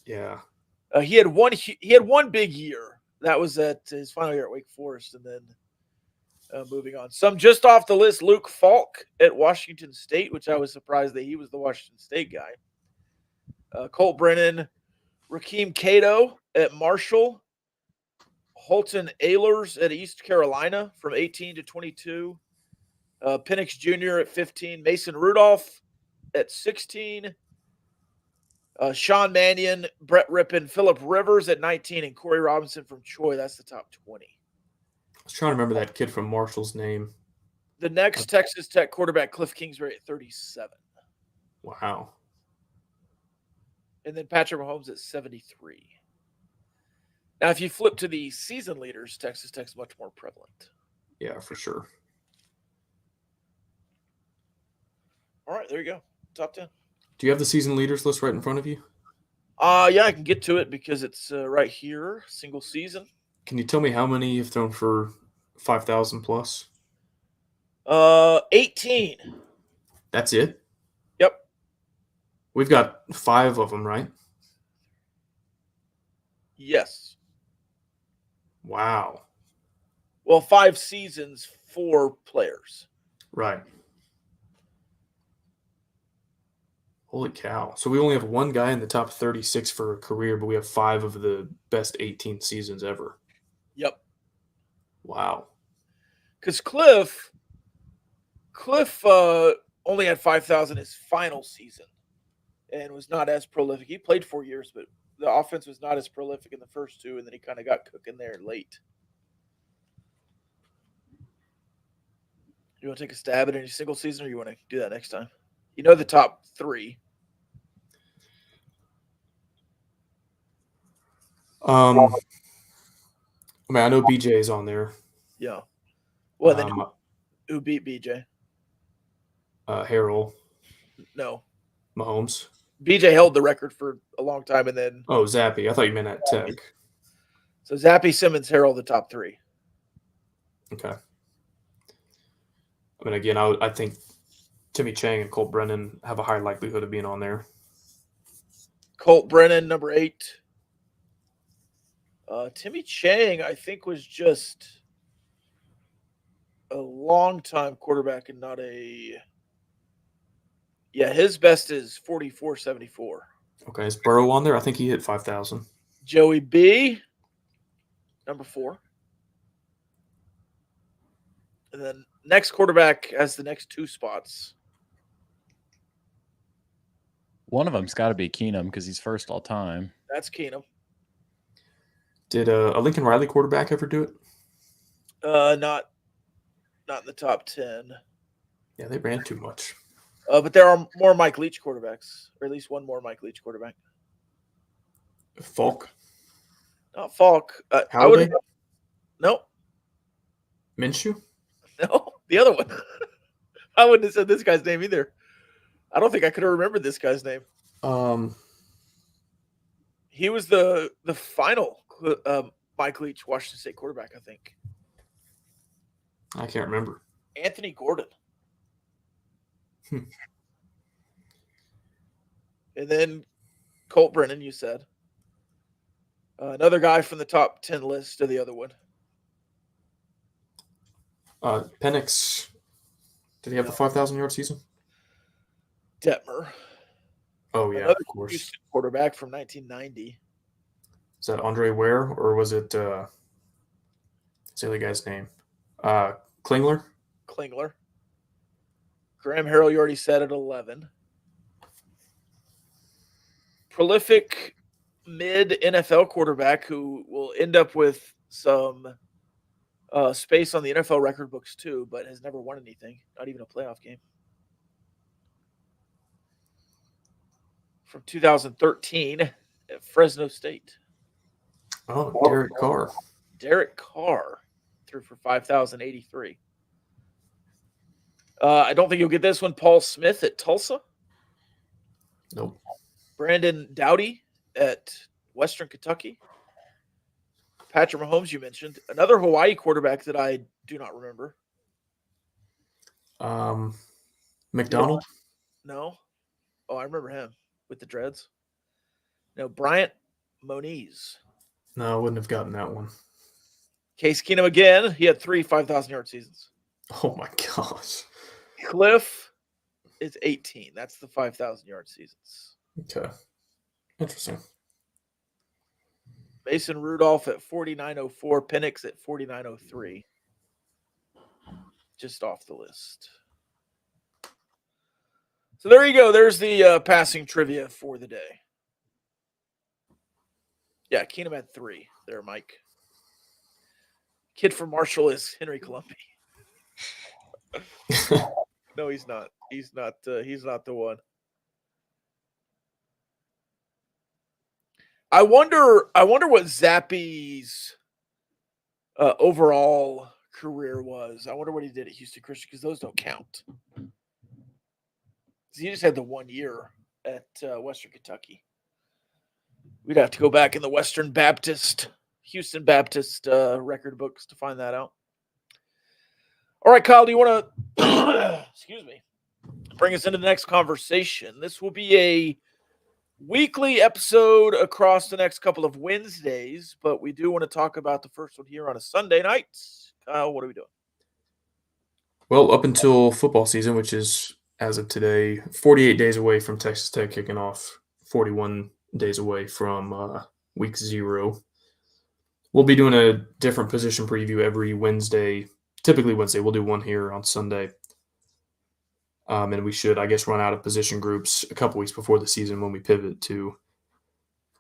Yeah. He had one big year. That was at his final year at Wake Forest, and then moving on. Some just off the list: Luke Falk at Washington State, which I was surprised that he was the Washington State guy. Colt Brennan, Rakeem Cato at Marshall, Holton Ahlers at East Carolina from 18 to 22, Penix Jr. at 15, Mason Rudolph at 16. Sean Mannion, Brett Rippon, Phillip Rivers at 19, and Corey Robinson from Troy. That's the top 20. I was trying to remember that kid from Marshall's name. The next Texas Tech quarterback, Cliff Kingsbury, at 37. Wow. And then Patrick Mahomes at 73. Now, if you flip to the season leaders, Texas Tech's much more prevalent. Yeah, for sure. All right, there you go. Top 10. Do you have the season leaders list right in front of you? Yeah, I can get to it because it's right here, single season. Can you tell me how many have thrown for 5,000 plus? 18. That's it? Yep. We've got 5 of them, right? Yes. Wow. Well, 5 seasons, 4 players. Right. Holy cow. So we only have one guy in the top 36 for a career, but we have 5 of the best 18 seasons ever. Yep. Wow. Because Cliff only had 5,000 his final season and was not as prolific. He played 4 years, but the offense was not as prolific in the first 2, and then he kind of got cooking there late. You want to take a stab at any single season, or you want to do that next time? You know the top 3. I mean, I know BJ is on there. Yeah. Well, then who beat BJ? Harrell. No. Mahomes. BJ held the record for a long time, and then Oh, Zappy. I thought you meant at Tech. So Zappy, Simmons, Harrell, the top 3. Okay. I mean, again, I think Timmy Chang and Colt Brennan have a high likelihood of being on there. Colt Brennan, number 8. Timmy Chang, I think, was just a long-time quarterback and not a – yeah, his best is 44.74. Okay, is Burrow on there? I think he hit 5,000. Joey B, number 4. And then next quarterback has the next 2 spots. One of them's got to be Keenum because he's first all time. That's Keenum. Did a Lincoln Riley quarterback ever do it? Not in the top 10. Yeah, they ran too much. But there are more Mike Leach quarterbacks, or at least one more Mike Leach quarterback. Falk? Not Falk. Halliday? No. Minshew? No, the other one. I wouldn't have said this guy's name either. I don't think I could have remembered this guy's name. He was the final Mike Leach Washington State quarterback, I think. I can't remember. Anthony Gordon. And then Colt Brennan, you said. Another guy from the top 10 list of the other one. Penix. Did he have the 5,000-yard season? Detmer. Oh, yeah, Another of course. Houston quarterback from 1990. Is that Andre Ware, or was it Say the guy's name. Klingler? Klingler. Graham Harrell, you already said at 11. Prolific mid NFL quarterback who will end up with some space on the NFL record books too, but has never won anything, not even a playoff game. From 2013 at Fresno State. Oh, Derek Carr. Derek Carr threw for 5,083. I don't think you'll get this one. Paul Smith at Tulsa. Nope. Brandon Doughty at Western Kentucky. Patrick Mahomes, you mentioned. Another Hawaii quarterback that I do not remember. McDonald? No. Oh, I remember him with the dreads. No, Bryant Moniz. No, I wouldn't have gotten that one. Case Keenum again. He had 3 5,000-yard seasons. Oh, my gosh. Cliff is 18. That's the 5,000-yard seasons. Okay. Interesting. Mason Rudolph at 4,904. Penix at 4,903. Just off the list. So there you go. There's the passing trivia for the day. Yeah, Keenum had 3 there, Mike. Kid from Marshall is Henry Columbia. No, he's not. He's not the one. I wonder what Zappy's overall career was. I wonder what he did at Houston Christian because those don't count. He just had the 1 year at Western Kentucky. We'd have to go back in the Houston Baptist record books to find that out. All right, Kyle, do you want to, excuse me, bring us into the next conversation? This will be a weekly episode across the next couple of Wednesdays, but we do want to talk about the first one here on a Sunday night. Kyle, what are we doing? Well, up until football season, which is, as of today, 48 days away from Texas Tech kicking off, 41 days away from week 0. We'll be doing a different position preview every Wednesday. Typically Wednesday. We'll do one here on Sunday. And we should, I guess, run out of position groups a couple weeks before the season when we pivot to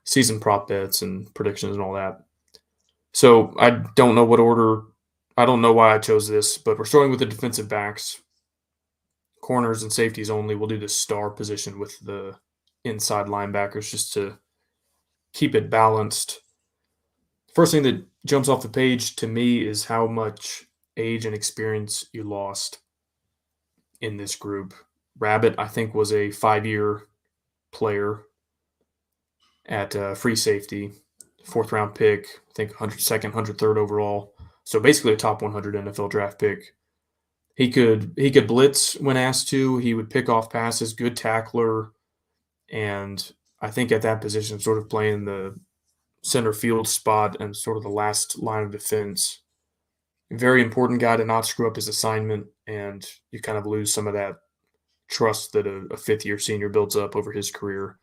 season prop bets and predictions and all that. So I don't know what order. I don't know why I chose this, but we're starting with the defensive backs. Corners and safeties only. We'll do the star position with the inside linebackers just to keep it balanced. First thing that jumps off the page to me is how much age and experience you lost in this group. Rabbit, I think, was a 5-year player at free safety, 4th-round pick, I think 102nd, 103rd overall. So basically a top 100 NFL draft pick. He could blitz when asked to. He would pick off passes, good tackler, and I think at that position, sort of playing the center field spot and sort of the last line of defense. Very important guy to not screw up his assignment, and you kind of lose some of that trust that a fifth-year senior builds up over his career.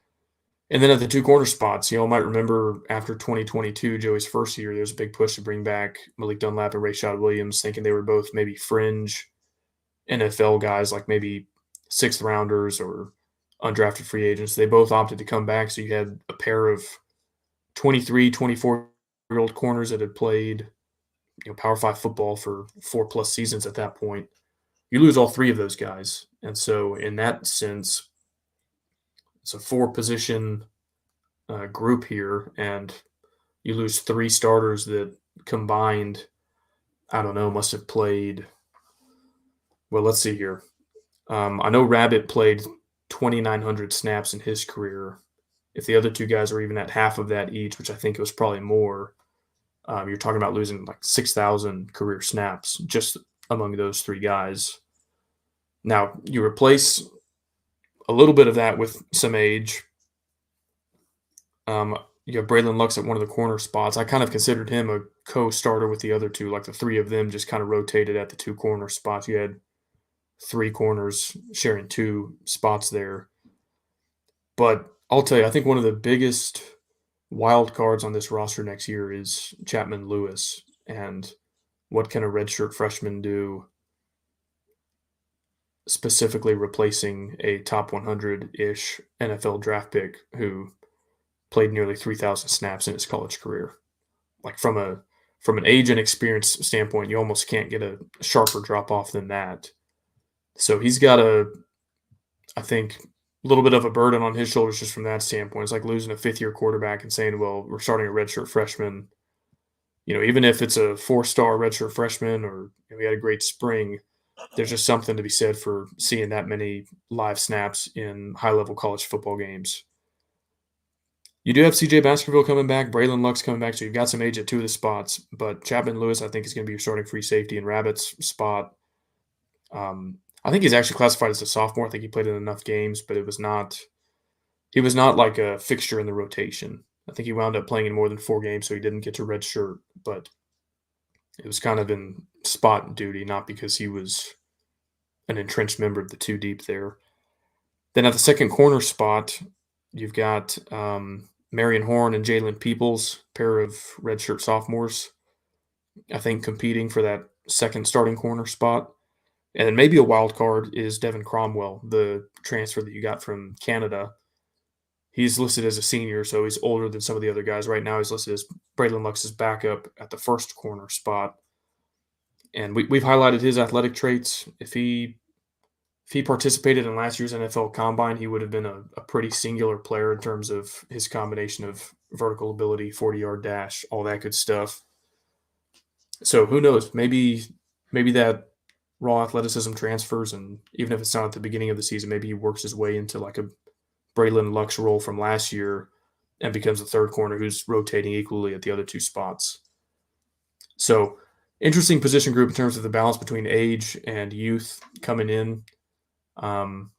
And then at the 2 corner spots, you all might remember after 2022, Joey's first year, there was a big push to bring back Malik Dunlap and Rashad Williams, thinking they were both maybe fringe NFL guys, like maybe 6th rounders or undrafted free agents. They both opted to come back, so you had a pair of 23, 24-year-old corners that had played Power 5 football for 4+ seasons at that point. You lose all 3 of those guys. And so in that sense, it's a 4-position group here, and you lose 3 starters that combined, I don't know, must have played, well, let's see here. I know Rabbit played 2,900 snaps in his career. If the other 2 guys were even at half of that each, which I think it was probably more, you're talking about losing like 6,000 career snaps just among those 3 guys. Now, you replace a little bit of that with some age. You have Braylon Lux at one of the corner spots. I kind of considered him a co-starter with the other 2. Like the 3 of them just kind of rotated at the 2 corner spots. You had 3 corners sharing 2 spots there. But I'll tell you, I think one of the biggest wild cards on this roster next year is Chapman Lewis. And what can a redshirt freshman do, specifically replacing a top 100-ish NFL draft pick who played nearly 3,000 snaps in his college career. Like from an age and experience standpoint, you almost can't get a sharper drop off than that. So he's got I think, a little bit of a burden on his shoulders just from that standpoint. It's like losing a fifth-year quarterback and saying, well, we're starting a redshirt freshman. Even if it's a 4-star redshirt freshman or he had a great spring, there's just something to be said for seeing that many live snaps in high-level college football games. You do have CJ Baskerville coming back, Braylon Lux coming back, so you've got some age at 2 of the spots. But Chapman Lewis, I think, is going to be your starting free safety in Rabbit's spot. I think he's actually classified as a sophomore. I think he played in enough games, but he was not like a fixture in the rotation. I think he wound up playing in more than 4 games, so he didn't get to redshirt, but it was kind of in spot duty, not because he was an entrenched member of the 2 deep there. Then at the second corner spot, you've got Marion Horn and Jalen Peoples, pair of redshirt sophomores, I think competing for that second starting corner spot. And then maybe a wild card is Devin Cromwell, the transfer that you got from Canada. He's listed as a senior, so he's older than some of the other guys. Right now he's listed as Braylon Lux's backup at the first corner spot. And we've highlighted his athletic traits. If he participated in last year's NFL Combine, he would have been a pretty singular player in terms of his combination of vertical ability, 40-yard dash, all that good stuff. So who knows? Maybe that raw athleticism transfers, and even if it's not at the beginning of the season, maybe he works his way into like a Braylon Lux role from last year and becomes a third corner who's rotating equally at the other 2 spots. So interesting position group in terms of the balance between age and youth coming in. And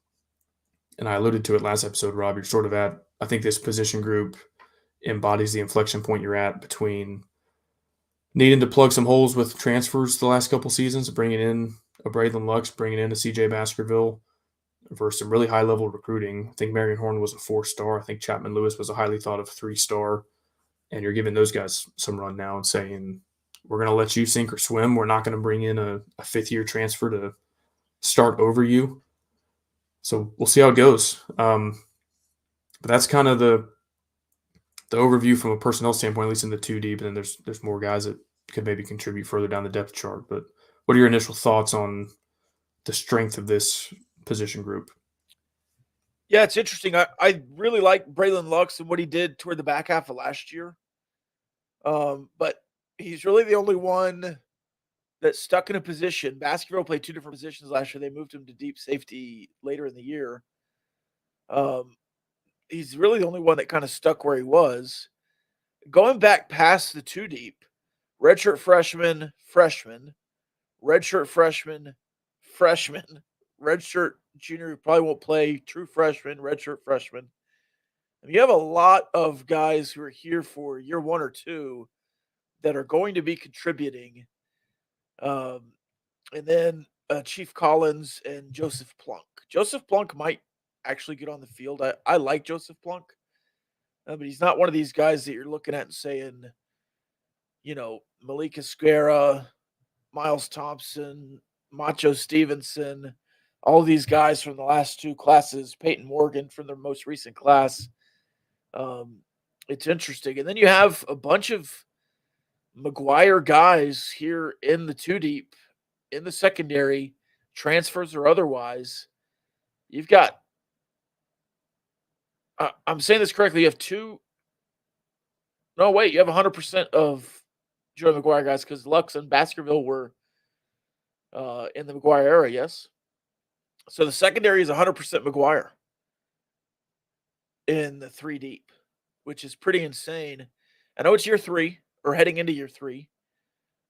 I alluded to it last episode, Rob, you're sort of at, I think this position group embodies the inflection point you're at between needing to plug some holes with transfers the last couple seasons, bringing in a Braylon Lux, bringing in a CJ Baskerville, versus some really high-level recruiting. I think Marion Horn was a 4-star. I think Chapman Lewis was a highly thought-of 3-star. And you're giving those guys some run now and saying, we're going to let you sink or swim. We're not going to bring in a fifth-year transfer to start over you. So we'll see how it goes. But that's kind of the overview from a personnel standpoint, at least in the 2 deep. And then there's more guys that could maybe contribute further down the depth chart. But what are your initial thoughts on the strength of this position group? Yeah, it's interesting. I really like Braylon Lux and what he did toward the back half of last year. But he's really the only one that's stuck in a position. Baskerville played 2 different positions last year. They moved him to deep safety later in the year. He's really the only one that kind of stuck where he was. Going back past the 2 deep, redshirt freshman, redshirt freshman, redshirt junior who probably won't play, true freshman, redshirt freshman. And you have a lot of guys who are here for year 1 or 2 that are going to be contributing. And then Chief Collins and Joseph Plunk. Joseph Plunk might actually get on the field. I like Joseph Plunk, but he's not one of these guys that you're looking at and saying, Malik Esquera, Miles Thompson, Macho Stevenson, all these guys from the last 2 classes, Peyton Morgan from their most recent class. It's interesting. And then you have a bunch of McGuire guys here in the 2 deep, in the secondary, transfers or otherwise. You've got, I'm saying this correctly, you have 2. No, wait, you have 100% of Joey McGuire guys because Lux and Baskerville were in the McGuire era, yes? So the secondary is 100% McGuire in the 3 deep, which is pretty insane. I know it's year 3 or heading into year 3,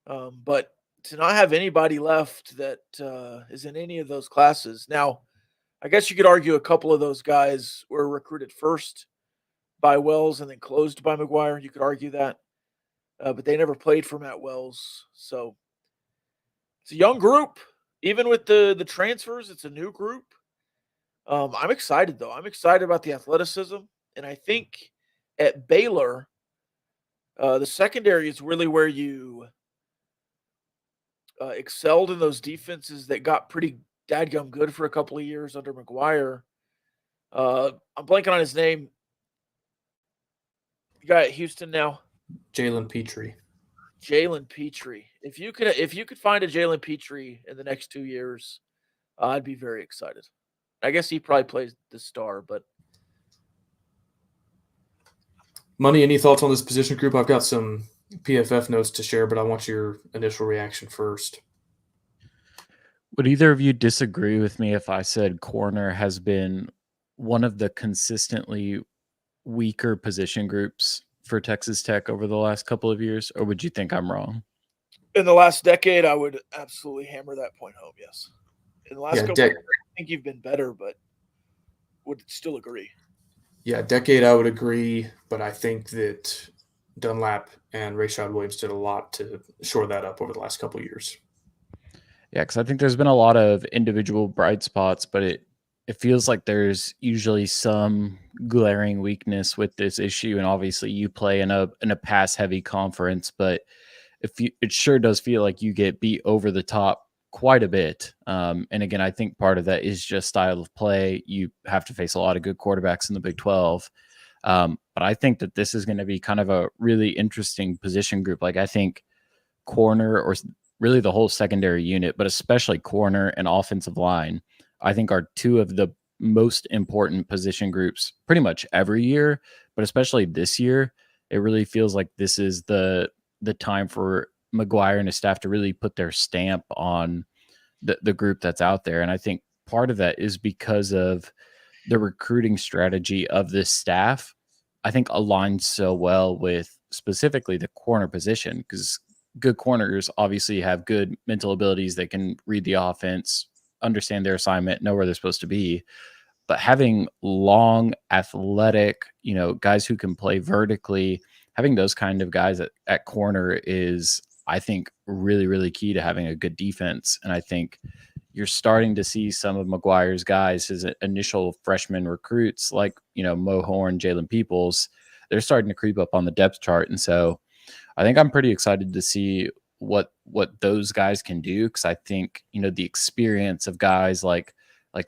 but to not have anybody left that is in any of those classes. Now, I guess you could argue a couple of those guys were recruited first by Wells and then closed by McGuire. You could argue that, but they never played for Matt Wells. So it's a young group. Even with the transfers, it's a new group. I'm excited, though. I'm excited about the athleticism. And I think at Baylor, the secondary is really where you excelled in those defenses that got pretty dadgum good for a couple of years under McGuire. I'm blanking on his name. You got Houston now. Jalen Petrie. Jalen Petrie. If you could find a Jalen Petrie in the next 2 years, I'd be very excited. I guess he probably plays the star, but Money, any thoughts on this position group? I've got some PFF notes to share, but I want your initial reaction first. Would either of you disagree with me if I said corner has been one of the consistently weaker position groups for Texas Tech over the last couple of years, or would you think I'm wrong? in the last decade, I would absolutely hammer that point home. Yes. In the last couple of years, I think you've been better, but would still agree. Yeah, decade I would agree, but I think that Dunlap and Rashad Williams did a lot to shore that up over the last couple of years. Yeah, because I think there's been a lot of individual bright spots, but it feels like there's usually some glaring weakness with this issue. And obviously, you play in a pass heavy conference, but it sure does feel like you get beat over the top quite a bit. And again, I think part of that is just style of play. You have to face a lot of good quarterbacks in the Big 12. But I think that this is going to be kind of a really interesting position group. Like I think corner, or really the whole secondary unit, but especially corner and offensive line, I think are two of the most important position groups pretty much every year, but especially this year. It really feels like this is the time for McGuire and his staff to really put their stamp on the group that's out there. And I think part of that is because of the recruiting strategy of this staff, I think aligns so well with specifically the corner position, because good corners obviously have good mental abilities. They can read the offense, understand their assignment, know where they're supposed to be. But having long, athletic, guys who can play vertically, having those kind of guys at corner is, I think, really, really key to having a good defense. And I think you're starting to see some of McGuire's guys, his initial freshman recruits, like, Mo Horn, Jalen Peoples, they're starting to creep up on the depth chart. And so I think I'm pretty excited to see what those guys can do, because I think, the experience of guys like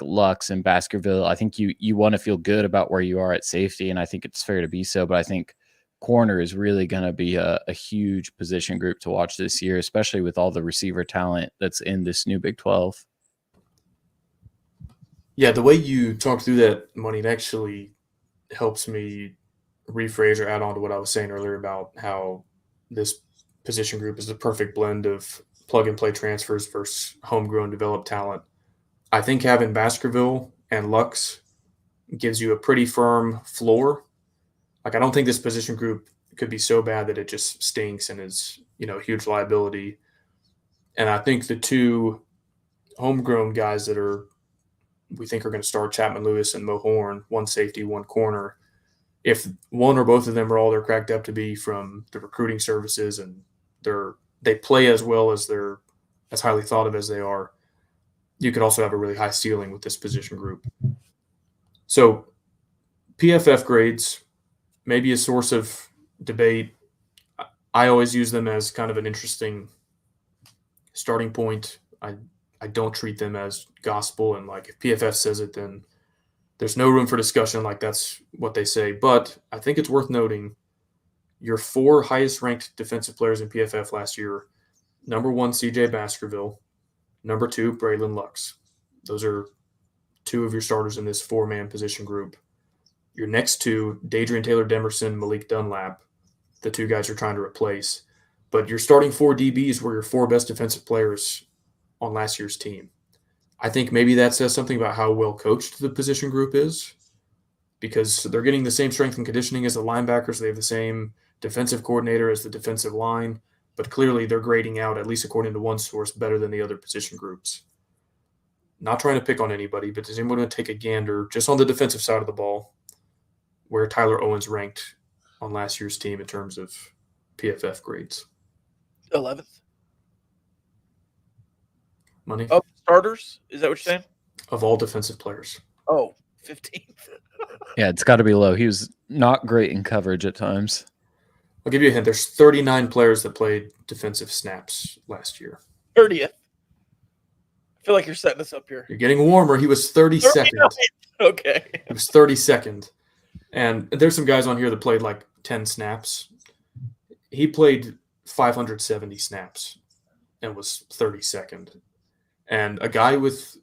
Lux and Baskerville, I think you want to feel good about where you are at safety, and I think it's fair to be so. But I think corner is really going to be a huge position group to watch this year, especially with all the receiver talent that's in this new Big 12. Yeah, the way you talk through that, Money, it actually helps me rephrase or add on to what I was saying earlier about how this position group is the perfect blend of plug-and-play transfers versus homegrown developed talent. I think having Baskerville and Lux gives you a pretty firm floor. Like, I don't think this position group could be so bad that it just stinks and is, a huge liability. And I think the two homegrown guys that we think are going to start, Chapman Lewis and Mo Horn, one safety, one corner, if one or both of them are all they're cracked up to be from the recruiting services, and they play as well as they're as highly thought of as they are, you could also have a really high ceiling with this position group. So PFF grades, maybe a source of debate. I always use them as kind of an interesting starting point. I don't treat them as gospel, and like if PFF says it, then there's no room for discussion. Like that's what they say. But I think it's worth noting your four highest ranked defensive players in PFF last year: number 1, CJ Baskerville; number 2, Braylon Lux. Those are two of your starters in this four-man position group. Your next two, Dadrian Taylor-Demerson, Malik Dunlap, the two guys you're trying to replace. But your starting 4 DBs were your 4 best defensive players on last year's team. I think maybe that says something about how well coached the position group is, because they're getting the same strength and conditioning as the linebackers. They have the same defensive coordinator as the defensive line, but clearly they're grading out, at least according to one source, better than the other position groups. Not trying to pick on anybody, but does anyone want to take a gander just on the defensive side of the ball where Tyler Owens ranked on last year's team in terms of PFF grades? 11th. Money? Oh, starters? Is that what you're saying? Of all defensive players. Oh, 15th. Yeah, it's got to be low. He was not great in coverage at times. I'll give you a hint. There's 39 players that played defensive snaps last year. 30th. I feel like you're setting us up here. You're getting warmer. He was 32nd. Okay. He was 32nd. And there's some guys on here that played like 10 snaps. He played 570 snaps and was 32nd. And a guy with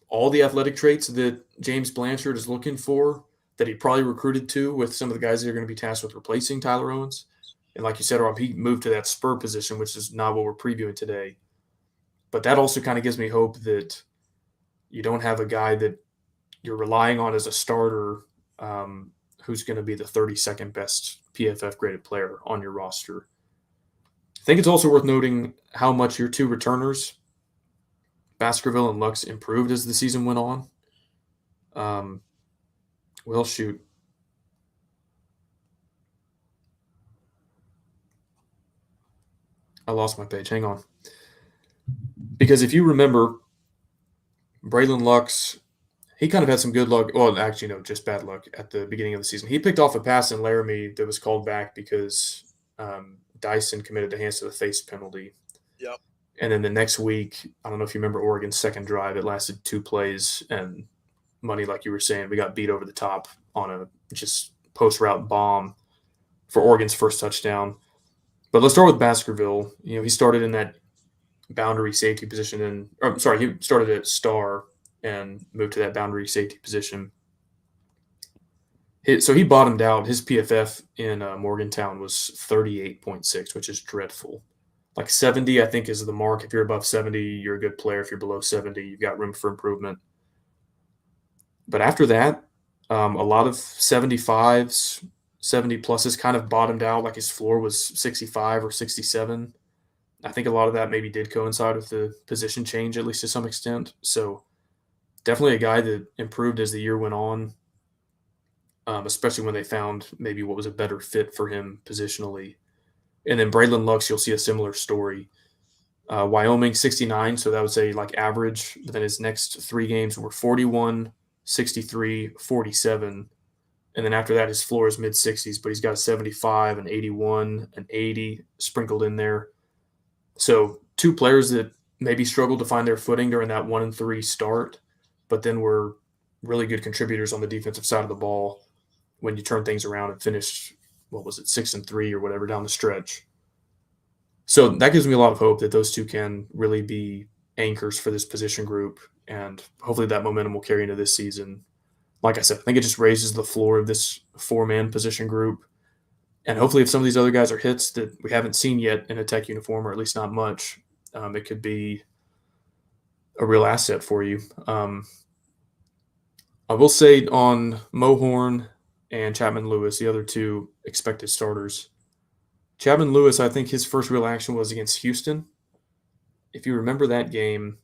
all the athletic traits that James Blanchard is looking for, that he probably recruited to with some of the guys that are going to be tasked with replacing Tyler Owens. And like you said, Rob, he moved to that spur position, which is not what we're previewing today. But that also kind of gives me hope that you don't have a guy that you're relying on as a starter who's going to be the 32nd best PFF graded player on your roster. I think it's also worth noting how much your two returners, Baskerville and Lux, improved as the season went on. Well, shoot. I lost my page. Hang on. Because if you remember, Braylon Lux, he kind of had some good luck. Well, actually, no, just bad luck at the beginning of the season. He picked off a pass in Laramie that was called back because Dyson committed a hands to the face penalty. Yep. And then the next week, I don't know if you remember Oregon's second drive, it lasted 2 plays. And Money, like you were saying, we got beat over the top on a just post-route bomb for Oregon's first touchdown. But let's start with Baskerville. He started in that boundary safety position. He started at star and moved to that boundary safety position. So he bottomed out. His PFF in Morgantown was 38.6, which is dreadful. Like 70, I think, is the mark. If you're above 70, you're a good player. If you're below 70, you've got room for improvement. But after that, a lot of 75s, 70 pluses kind of bottomed out. Like his floor was 65 or 67. I think a lot of that maybe did coincide with the position change, at least to some extent. So definitely a guy that improved as the year went on, especially when they found maybe what was a better fit for him positionally. And then Braylon Lux, you'll see a similar story. Wyoming, 69, so that would say like average. But then his next 3 games were 41, 63, 47. And then after that, his floor is mid-60s, but he's got a 75, an 81, an 80 sprinkled in there. So 2 players that maybe struggled to find their footing during that 1-3 start, but then were really good contributors on the defensive side of the ball when you turn things around and finished, 6-3 or whatever down the stretch. So that gives me a lot of hope that those 2 can really be anchors for this position group, and hopefully that momentum will carry into this season. Like I said, I think it just raises the floor of this 4-man position group. And hopefully if some of these other guys are hits that we haven't seen yet in a Tech uniform, or at least not much, it could be a real asset for you. I will say on Mohorn and Chapman Lewis, the other 2 expected starters, Chapman Lewis, I think his first real action was against Houston. If you remember that game,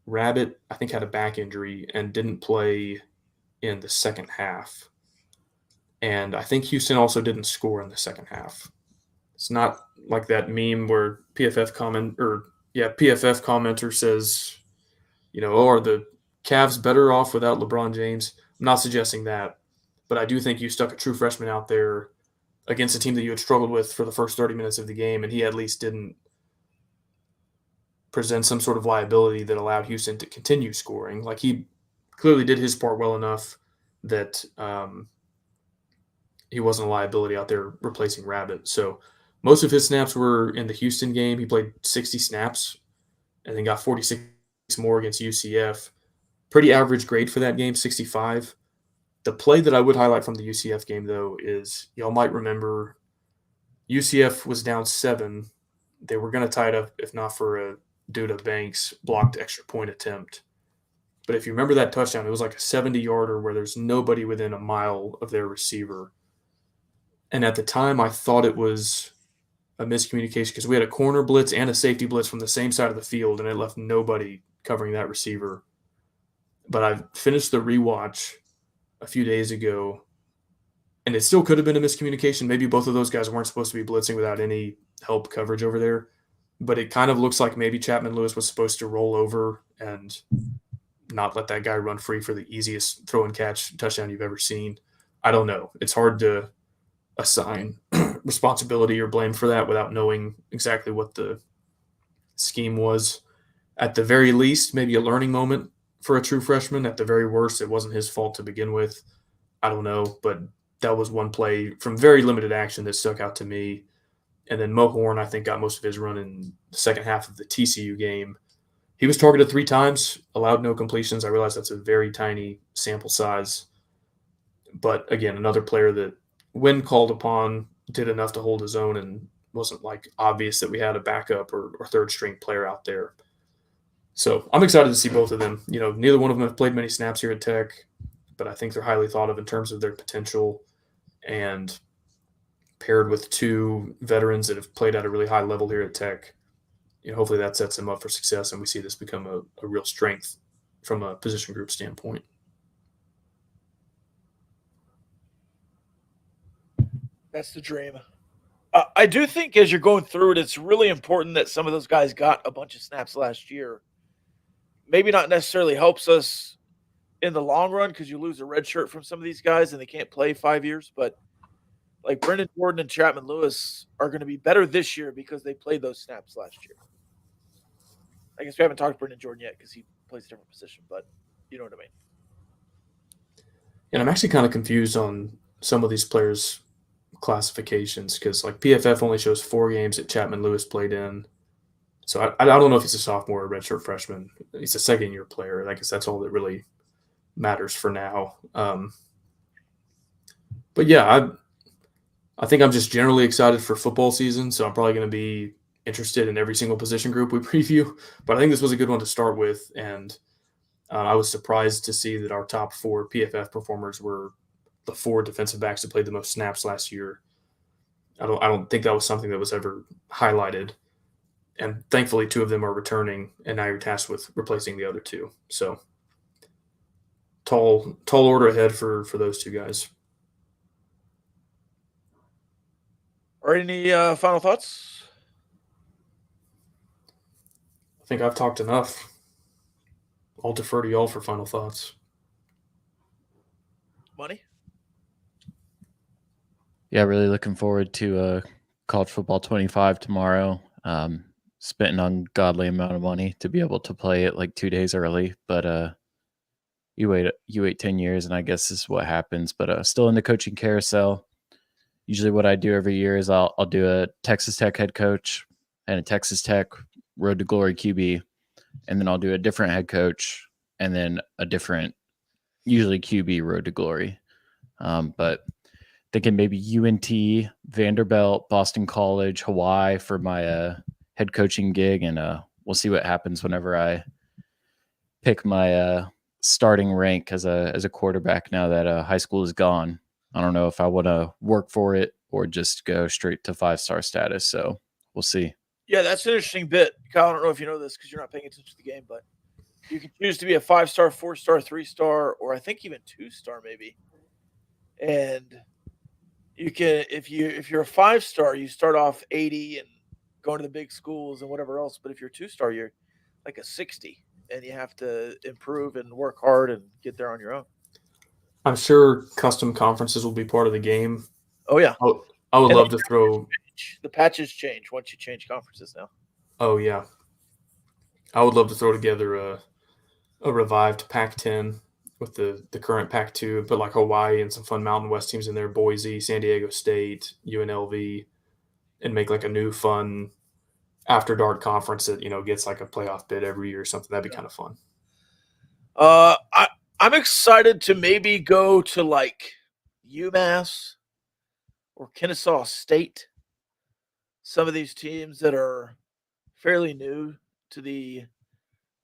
Rabbit, I think, had a back injury and didn't play in the second half. And I think Houston also didn't score in the second half. It's not like that meme where PFF commenter says, are the Cavs better off without LeBron James? I'm not suggesting that, but I do think you stuck a true freshman out there against a team that you had struggled with for the first 30 minutes of the game, and he at least didn't present some sort of liability that allowed Houston to continue scoring. Like, he clearly did his part well enough that he wasn't a liability out there replacing Rabbit. So most of his snaps were in the Houston game. He played 60 snaps and then got 46 more against UCF. Pretty average grade for that game, 65. The play that I would highlight from the UCF game, though, is y'all might remember UCF was down 7. They were going to tie it up if not for a Duda Banks blocked extra point attempt. But if you remember that touchdown, it was like a 70-yarder where there's nobody within a mile of their receiver. And at the time, I thought it was a miscommunication because we had a corner blitz and a safety blitz from the same side of the field, and it left nobody covering that receiver. But I finished the rewatch a few days ago, and it still could have been a miscommunication. Maybe both of those guys weren't supposed to be blitzing without any help coverage over there. But it kind of looks like maybe Chapman Lewis was supposed to roll over and not let that guy run free for the easiest throw and catch touchdown you've ever seen. I don't know. It's hard to assign responsibility or blame for that without knowing exactly what the scheme was. At the very least, maybe a learning moment for a true freshman. At the very worst, it wasn't his fault to begin with. I don't know, but that was one play from very limited action that stuck out to me. And then Mo Horn, I think, got most of his run in the second half of the TCU game. He was targeted 3 times, allowed no completions. I realize that's a very tiny sample size. But again, another player that, when called upon, did enough to hold his own and wasn't like obvious that we had a backup or third string player out there. So I'm excited to see both of them. Neither one of them have played many snaps here at Tech, but I think they're highly thought of in terms of their potential, and paired with 2 veterans that have played at a really high level here at Tech, hopefully that sets them up for success and we see this become a real strength from a position group standpoint. That's the dream. I do think as you're going through it, it's really important that some of those guys got a bunch of snaps last year. Maybe not necessarily helps us in the long run because you lose a red shirt from some of these guys and they can't play 5 years. But like Brendan Jordan and Chapman Lewis are going to be better this year because they played those snaps last year. I guess we haven't talked to Brendan Jordan yet because he plays a different position, but you know what I mean. And I'm actually kind of confused on some of these players' classifications because like PFF only shows 4 games that Chapman Lewis played in. So I don't know if he's a sophomore or redshirt freshman. He's a second-year player. I guess that's all that really matters for now. But yeah, I think I'm just generally excited for football season, so I'm probably going to be interested in every single position group we preview. But I think this was a good one to start with, and I was surprised to see that our top 4 PFF performers were the 4 defensive backs that played the most snaps last year. I don't think that was something that was ever highlighted. And thankfully 2 of them are returning, and now you're tasked with replacing the other 2. So tall order ahead for those 2 guys. All right, any final thoughts? I think I've talked enough. I'll defer to y'all for final thoughts. Money? Yeah, really looking forward to college football 25 tomorrow. Spent an ungodly amount of money to be able to play it like 2 days early, but you wait 10 years and I guess this is what happens. But still in the coaching carousel. Usually what I do every year is I'll do a Texas Tech head coach and a Texas Tech Road to Glory QB, and then I'll do a different head coach and then a different, usually QB Road to Glory. But thinking maybe UNT, Vanderbilt, Boston College, Hawaii for my head coaching gig, and we'll see what happens whenever I pick my starting rank as a quarterback now that high school is gone. I don't know if I want to work for it or just go straight to 5-star status. So we'll see. Yeah, that's an interesting bit. Kyle, I don't know if you know this because you're not paying attention to the game, but you can choose to be a 5-star, 4-star, 3-star, or I think even 2-star maybe. And you can, if you're a 5-star, you start off 80 and going to the big schools and whatever else. But if you're 2-star, you're like a 60, and you have to improve and work hard and get there on your own. I'm sure custom conferences will be part of the game. Oh yeah, I would love to throw. The patches change once you change conferences now. Oh yeah, I would love to throw together a revived Pac-10 with the current Pac-2, put like Hawaii and some fun Mountain West teams in there, Boise, San Diego State, UNLV, and make like a new fun after dark conference that gets like a playoff bid every year or something. That'd be kind of fun. I'm excited to maybe go to like UMass or Kennesaw State. Some of these teams that are fairly new to the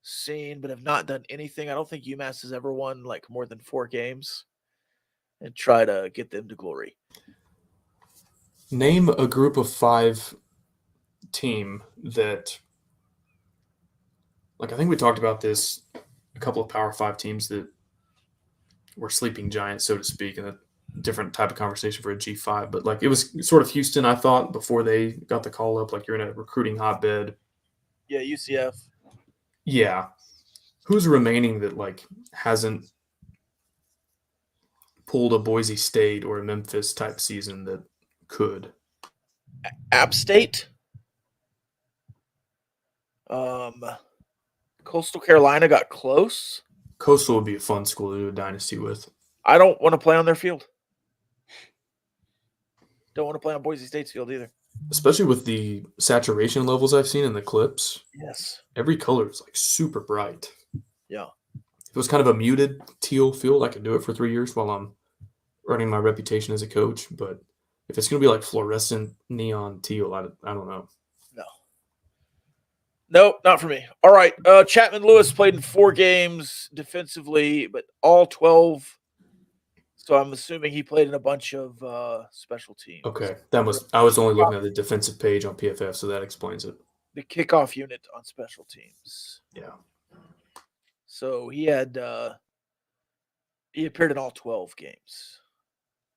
scene but have not done anything. I don't think UMass has ever won like more than 4 games, and try to get them to glory. Name a group of 5 team that, like I think we talked about this, a couple of Power 5 teams that were sleeping giants, so to speak, and a different type of conversation for a G5. But like it was sort of Houston, I thought, before they got the call up, like you're in a recruiting hotbed. Yeah, UCF. Yeah. Who's remaining that like hasn't pulled a Boise State or a Memphis type season that could? App State. Coastal Carolina got close. Coastal would be a fun school to do a dynasty with. I don't want to play on their field. Don't want to play on Boise State's field either. Especially with the saturation levels I've seen in the clips. Yes. Every color is like super bright. Yeah. If it was kind of a muted teal field, I could do it for 3 years while I'm earning my reputation as a coach. But if it's going to be like fluorescent neon teal, I don't know. No, not for me. All right. Chapman Lewis played in 4 games defensively, but all 12. So I'm assuming he played in a bunch of special teams. Okay. I was only looking at the defensive page on PFF, so that explains it. The kickoff unit on special teams. Yeah. So he appeared in all 12 games.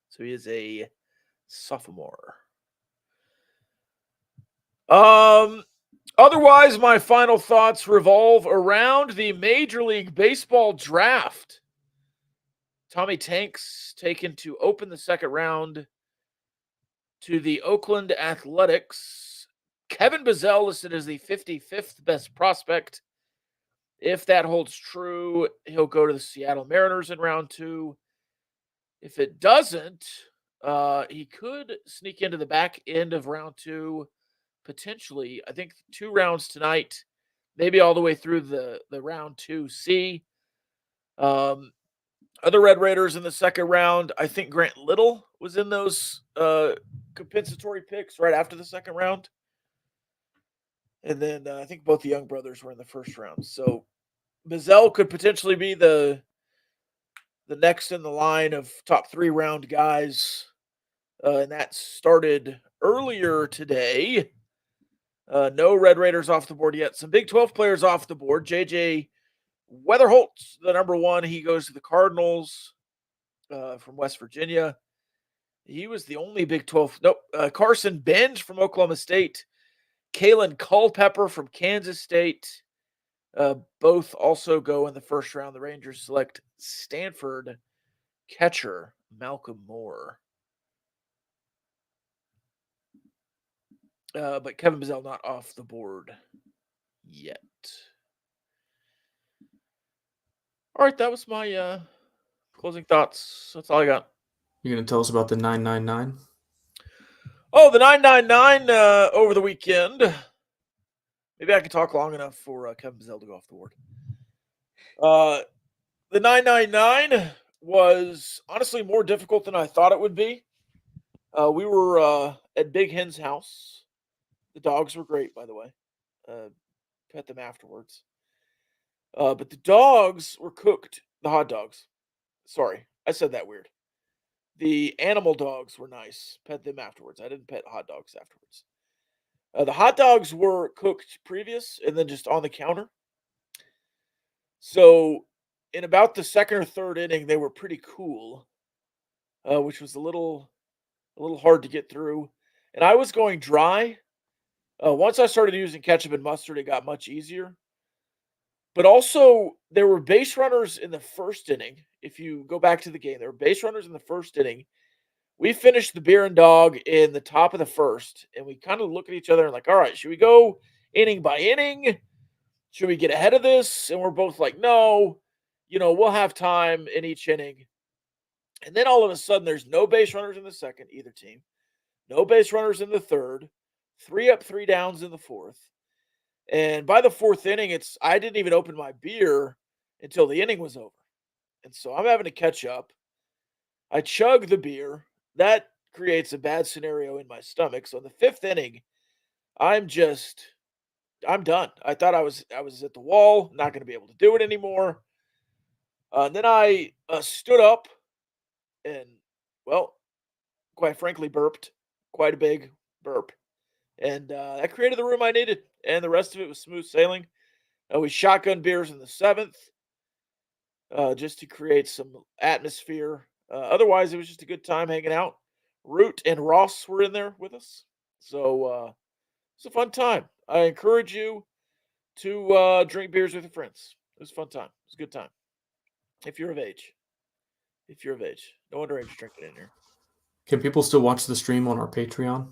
So he is a sophomore. Otherwise, my final thoughts revolve around the Major League Baseball draft. Tommy Tanks taken to open the second round to the Oakland Athletics. Kevin Bizzell listed as the 55th best prospect. If that holds true, he'll go to the Seattle Mariners in round 2. If it doesn't, he could sneak into the back end of round 2, potentially. I think 2 rounds tonight, maybe all the way through the round 2C. Other Red Raiders in the second round, I think Grant Little was in those compensatory picks right after the second round. And then I think both the Young brothers were in the first round. So Bizzell could potentially be the next in the line of top 3 round guys. And that started earlier today. No Red Raiders off the board yet. Some Big 12 players off the board. JJ Weatherholt's the number 1. He goes to the Cardinals from West Virginia. He was the only Big 12. Nope. Carson Benj from Oklahoma State. Kalen Culpepper from Kansas State. Both also go in the first round. The Rangers select Stanford catcher Malcolm Moore. But Kevin Bizzell not off the board yet. All right, that was my closing thoughts. That's all I got. You're going to tell us about the 999? Oh, the 999 over the weekend. Maybe I can talk long enough for Kevin Bizzell to go off the board. The 999 was honestly more difficult than I thought it would be. We were at Big Hen's house. The dogs were great, by the way. Pet them afterwards. But the dogs were cooked. The hot dogs. Sorry, I said that weird. The animal dogs were nice. Pet them afterwards. I didn't pet hot dogs afterwards. The hot dogs were cooked previous and then just on the counter. So in about the second or third inning, they were pretty cool, which was a little hard to get through. And I was going dry. Once I started using ketchup and mustard, it got much easier. But also, there were base runners in the first inning. If you go back to the game, there were base runners in the first inning. We finished the beer and dog in the top of the first, and we kind of look at each other and like, all right, should we go inning by inning? Should we get ahead of this? And we're both like, no, we'll have time in each inning. And then all of a sudden, there's no base runners in the second, either team. No base runners in the third. 3 up, 3 downs in the fourth. And by the fourth inning, I didn't even open my beer until the inning was over. And so I'm having to catch up. I chug the beer. That creates a bad scenario in my stomach. So in the 5th inning, I'm done. I thought I was at the wall, not going to be able to do it anymore. Then I stood up and, well, quite frankly, burped. Quite a big burp. And that created the room I needed. And the rest of it was smooth sailing. We shotgun beers in the 7th just to create some atmosphere. Otherwise, it was just a good time hanging out. Root and Ross were in there with us. So it's a fun time. I encourage you to drink beers with your friends. It was a fun time. It was a good time. If you're of age. No underage drinking in here. Can people still watch the stream on our Patreon?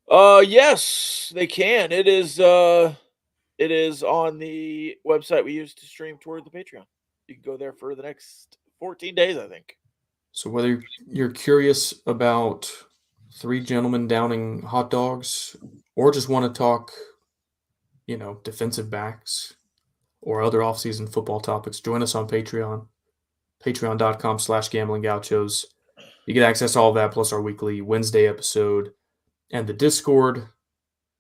Yes, they can. It is It is on the website we use to stream toward the Patreon. You can go there for the next 14 days, I think. So whether you're curious about three gentlemen downing hot dogs or just want to talk, defensive backs or other offseason football topics, join us on Patreon, patreon.com/Gamblin Gauchos. You get access to all of that, plus our weekly Wednesday episode and the Discord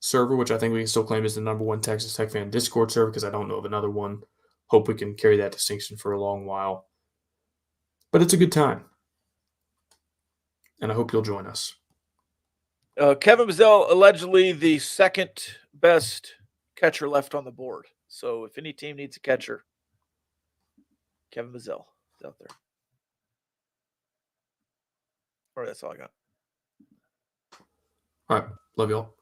server, which I think we can still claim is the number one Texas Tech fan Discord server because I don't know of another one. Hope we can carry that distinction for a long while. But it's a good time. And I hope you'll join us. Kevin Mazzell, allegedly the second best catcher left on the board. So if any team needs a catcher, Kevin Mazzell is out there. All right, that's all I got. All right. Love y'all.